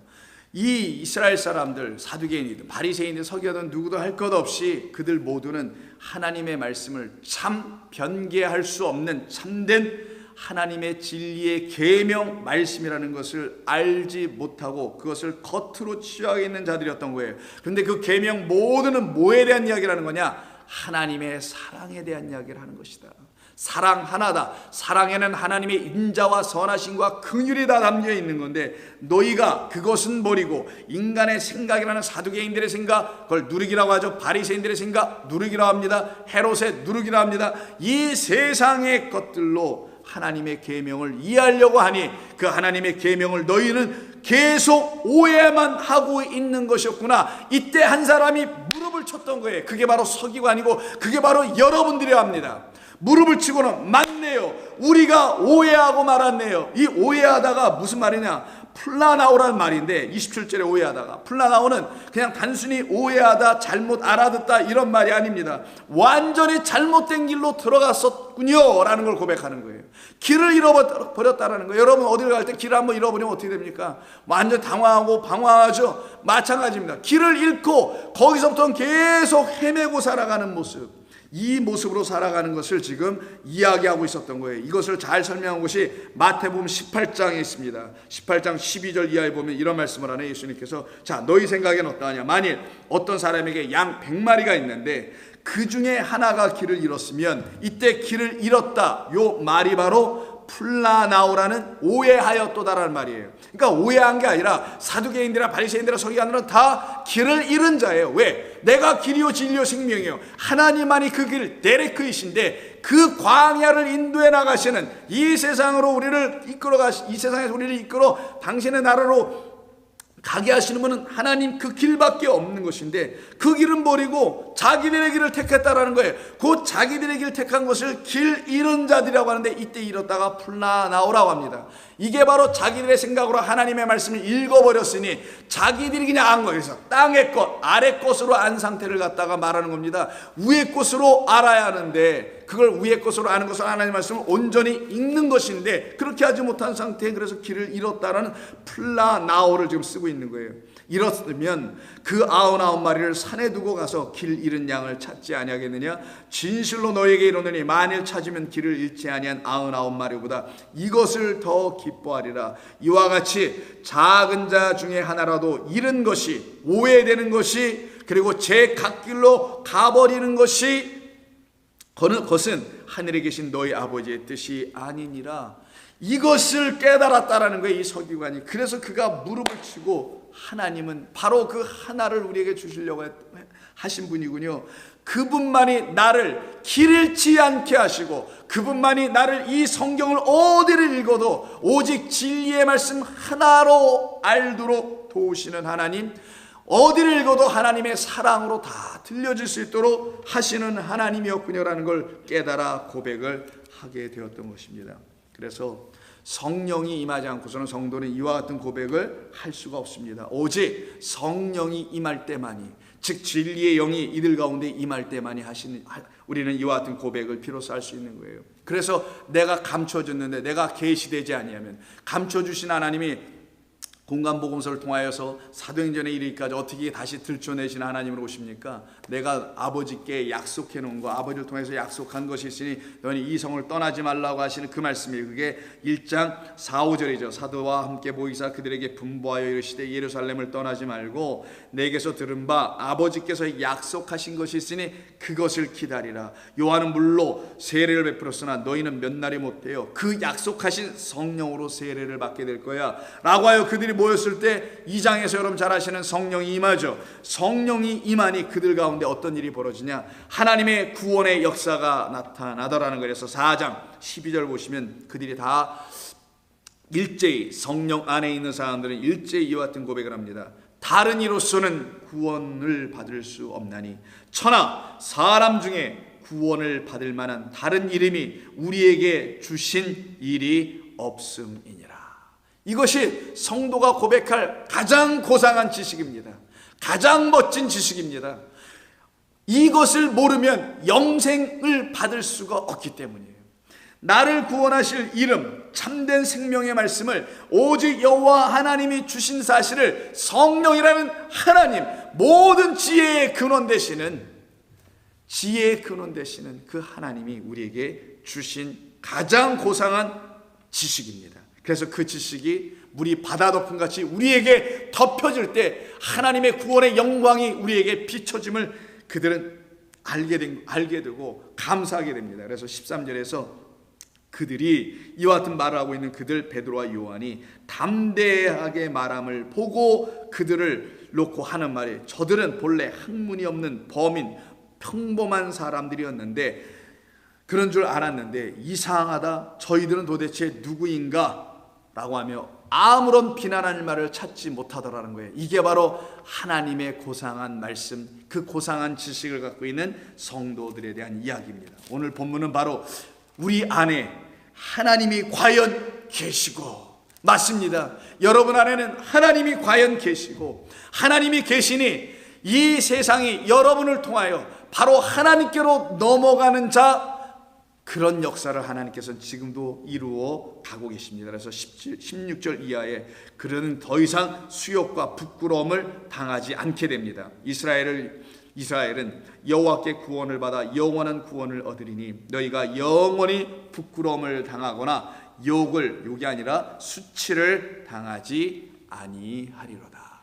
이 이스라엘 사람들, 사두개인이든 바리새인이든 서기관이든 누구도 할 것 없이 그들 모두는 하나님의 말씀을 참 변개할 수 없는 참된 하나님의 진리의 계명 말씀이라는 것을 알지 못하고 그것을 겉으로 취하고 있는 자들이었던 거예요. 그런데 그 계명 모두는 뭐에 대한 이야기라는 거냐? 하나님의 사랑에 대한 이야기를 하는 것이다. 사랑 하나다. 사랑에는 하나님의 인자와 선하심과 긍휼이 다 담겨 있는 건데 너희가 그것은 버리고 인간의 생각이라는 사두개인들의 생각, 그걸 누르기라고 하죠. 바리새인들의 생각 누르기라고 합니다. 헤롯의 누르기라고 합니다. 이 세상의 것들로 하나님의 계명을 이해하려고 하니 그 하나님의 계명을 너희는 계속 오해만 하고 있는 것이었구나. 이때 한 사람이 무릎을 쳤던 거예요. 그게 바로 서기관이고 그게 바로 여러분들이라 합니다. 무릎을 치고는 맞네요. 우리가 오해하고 말았네요. 이 오해하다가 무슨 말이냐? 플라나오라는 말인데 27절에 오해하다가, 플라나오는 그냥 단순히 오해하다, 잘못 알아듣다 이런 말이 아닙니다. 완전히 잘못된 길로 들어갔었군요 라는 걸 고백하는 거예요. 길을 잃어버렸다라는 거예요. 여러분 어딜 갈 때 길을 한번 잃어버리면 어떻게 됩니까? 완전 당황하고 방황하죠. 마찬가지입니다. 길을 잃고 거기서부터는 계속 헤매고 살아가는 모습, 이 모습으로 살아가는 것을 지금 이야기하고 있었던 거예요. 이것을 잘 설명한 것이 마태복음 18장에 있습니다. 18장 12절 이하에 보면 이런 말씀을 하네. 예수님께서 자 너희 생각엔 어떠하냐? 만일 어떤 사람에게 양 100마리가 있는데 그 중에 하나가 길을 잃었으면 이때 길을 잃었다, 요 말이 바로 플라나오라는 오해하였도다라는 말이에요. 그러니까 오해한 게 아니라 사두개인들이나 바리새인들이나 서기관들은 다 길을 잃은 자예요. 왜? 내가 길이요 진리요 생명이요 하나님만이 그 길 데레크이신데 그 광야를 인도해 나가시는 이 세상으로 우리를 이끌어 이 세상에서 우리를 이끌어 당신의 나라로 가게 하시는 분은 하나님 그 길밖에 없는 것인데 그 길은 버리고 자기들의 길을 택했다라는 거예요. 그 자기들의 길을 택한 것을 길 잃은 자들이라고 하는데 이때 잃었다가 플라나오라고 합니다. 이게 바로 자기들의 생각으로 하나님의 말씀을 읽어버렸으니 자기들이 그냥 안 거예요. 그래서 땅의 것, 아래 것으로 안 상태를 갖다가 말하는 겁니다. 위의 것으로 알아야 하는데 그걸 위의 것으로 아는 것은 하나님의 말씀을 온전히 읽는 것인데 그렇게 하지 못한 상태에 그래서 길을 잃었다라는 플라나오를 지금 쓰고 있는 거예요. 이렇다면 그 99마리를 산에 두고 가서 길 잃은 양을 찾지 아니하겠느냐? 진실로 너에게 이르노니 만일 찾으면 길을 잃지 아니한 99마리보다 이것을 더 기뻐하리라. 이와 같이 작은 자 중에 하나라도 잃은 것이, 오해되는 것이, 그리고 제 갓길로 가버리는 것은 하늘에 계신 너희 아버지의 뜻이 아니니라. 이것을 깨달았다라는 거예요, 이 서기관이. 그래서 그가 무릎을 치고, 하나님은 바로 그 하나를 우리에게 주시려고 하신 분이군요. 그분만이 나를 길 잃지 않게 하시고, 그분만이 나를 이 성경을 어디를 읽어도 오직 진리의 말씀 하나로 알도록 도우시는 하나님, 어디를 읽어도 하나님의 사랑으로 다 들려질 수 있도록 하시는 하나님이었군요라는 걸 깨달아 고백을 하게 되었던 것입니다. 그래서 성령이 임하지 않고서는 성도는 이와 같은 고백을 할 수가 없습니다. 오직 성령이 임할 때만이, 즉 진리의 영이 이들 가운데 임할 때만이 우리는 이와 같은 고백을 비로소 할 수 있는 거예요. 그래서 내가 감춰졌는데, 내가 계시되지 아니하면, 감춰주신 하나님이 공간복음서를 통하여서 사도행전에 이르기까지 어떻게 다시 들춰내신 하나님으로 오십니까? 내가 아버지께 약속해 놓은 거, 아버지를 통해서 약속한 것이 있으니 너희 이 성을 떠나지 말라고 하시는 그 말씀이에요. 그게 1장 4, 5절이죠. 사도와 함께 모이사 그들에게 분부하여 이르시되 예루살렘을 떠나지 말고 내게서 들은 바 아버지께서 약속하신 것이 있으니 그것을 기다리라. 요한은 물로 세례를 베풀었으나 너희는 몇 날이 못되어 그 약속하신 성령으로 세례를 받게 될 거야 라고 하여 그들이 모였을 때 2장에서 여러분 잘 아시는 성령이 임하죠. 성령이 임하니 그들 가운데 어떤 일이 벌어지냐? 하나님의 구원의 역사가 나타나더라는 거예요. 그래서 4장 12절 보시면 그들이 다 일제히, 성령 안에 있는 사람들은 일제히 이와 같은 고백을 합니다. 다른 이로서는 구원을 받을 수 없나니 천하 사람 중에 구원을 받을 만한 다른 이름이 우리에게 주신 일이 없음이니라. 이것이 성도가 고백할 가장 고상한 지식입니다. 가장 멋진 지식입니다. 이것을 모르면 영생을 받을 수가 없기 때문이에요. 나를 구원하실 이름, 참된 생명의 말씀을 오직 여호와 하나님이 주신 사실을, 성령이라는 하나님, 모든 지혜의 근원 되시는 그 하나님이 우리에게 주신 가장 고상한 지식입니다. 그래서 그 지식이 물이 바다 덮음 같이 우리에게 덮여질 때 하나님의 구원의 영광이 우리에게 비춰짐을 그들은 알게 되고 감사하게 됩니다. 그래서 13절에서 그들이 이와 같은 말을 하고 있는 그들 베드로와 요한이 담대하게 말함을 보고 그들을 놓고 하는 말이, 저들은 본래 학문이 없는 범인, 평범한 사람들이었는데, 그런 줄 알았는데 이상하다, 저희들은 도대체 누구인가? 라고 하며 아무런 비난할 말을 찾지 못하더라는 거예요. 이게 바로 하나님의 고상한 말씀, 그 고상한 지식을 갖고 있는 성도들에 대한 이야기입니다. 오늘 본문은 바로 우리 안에 하나님이 과연 계시고, 맞습니다. 여러분 안에는 하나님이 과연 계시고, 하나님이 계시니 이 세상이 여러분을 통하여 바로 하나님께로 넘어가는 자, 그런 역사를 하나님께서는 지금도 이루어 가고 계십니다. 그래서 16절 이하에 그들은 더 이상 수욕과 부끄러움을 당하지 않게 됩니다. 이스라엘은 여호와께 구원을 받아 영원한 구원을 얻으리니 너희가 영원히 부끄러움을 당하거나 욕이 아니라 수치를 당하지 아니하리로다.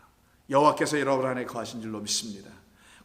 여호와께서 여러분 안에 거하신 줄로 믿습니다.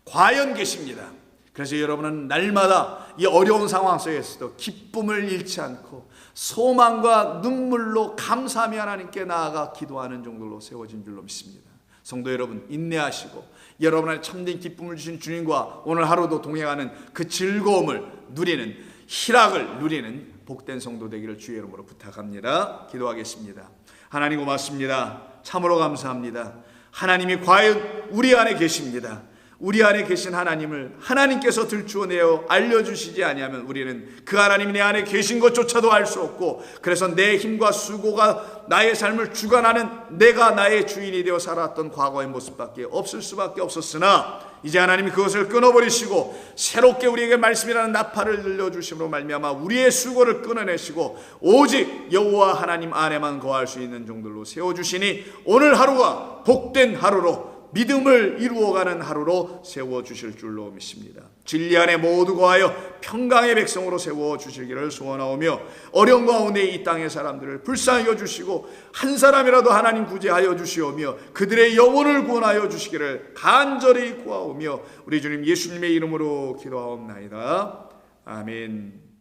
과연 계십니다. 그래서 여러분은 날마다 이 어려운 상황 속에서도 기쁨을 잃지 않고 소망과 눈물로 감사하며 하나님께 나아가 기도하는 정도로 세워진 줄로 믿습니다. 성도 여러분, 인내하시고 여러분 안에 참된 기쁨을 주신 주님과 오늘 하루도 동행하는 그 즐거움을 누리는, 희락을 누리는 복된 성도 되기를 주의 이름으로 부탁합니다. 기도하겠습니다. 하나님 고맙습니다. 참으로 감사합니다. 하나님이 과연 우리 안에 계십니다. 우리 안에 계신 하나님을 하나님께서 들추어내어 알려주시지 아니하면 우리는 그 하나님이 내 안에 계신 것조차도 알 수 없고, 그래서 내 힘과 수고가 나의 삶을 주관하는, 내가 나의 주인이 되어 살아왔던 과거의 모습밖에 없을 수밖에 없었으나 이제 하나님이 그것을 끊어버리시고 새롭게 우리에게 말씀이라는 나팔을 들려주심으로 말미암아 우리의 수고를 끊어내시고 오직 여호와 하나님 안에만 거할 수 있는 종들로 세워주시니 오늘 하루가 복된 하루로 믿음을 이루어가는 하루로 세워주실 줄로 믿습니다. 진리 안에 모두 거하여 평강의 백성으로 세워주시기를 소원하오며, 어려운 가운데 이 땅의 사람들을 불쌍히 여주시고 한 사람이라도 하나님 구제하여 주시오며 그들의 영혼을 구원하여 주시기를 간절히 구하오며 우리 주님 예수님의 이름으로 기도하옵나이다. 아멘.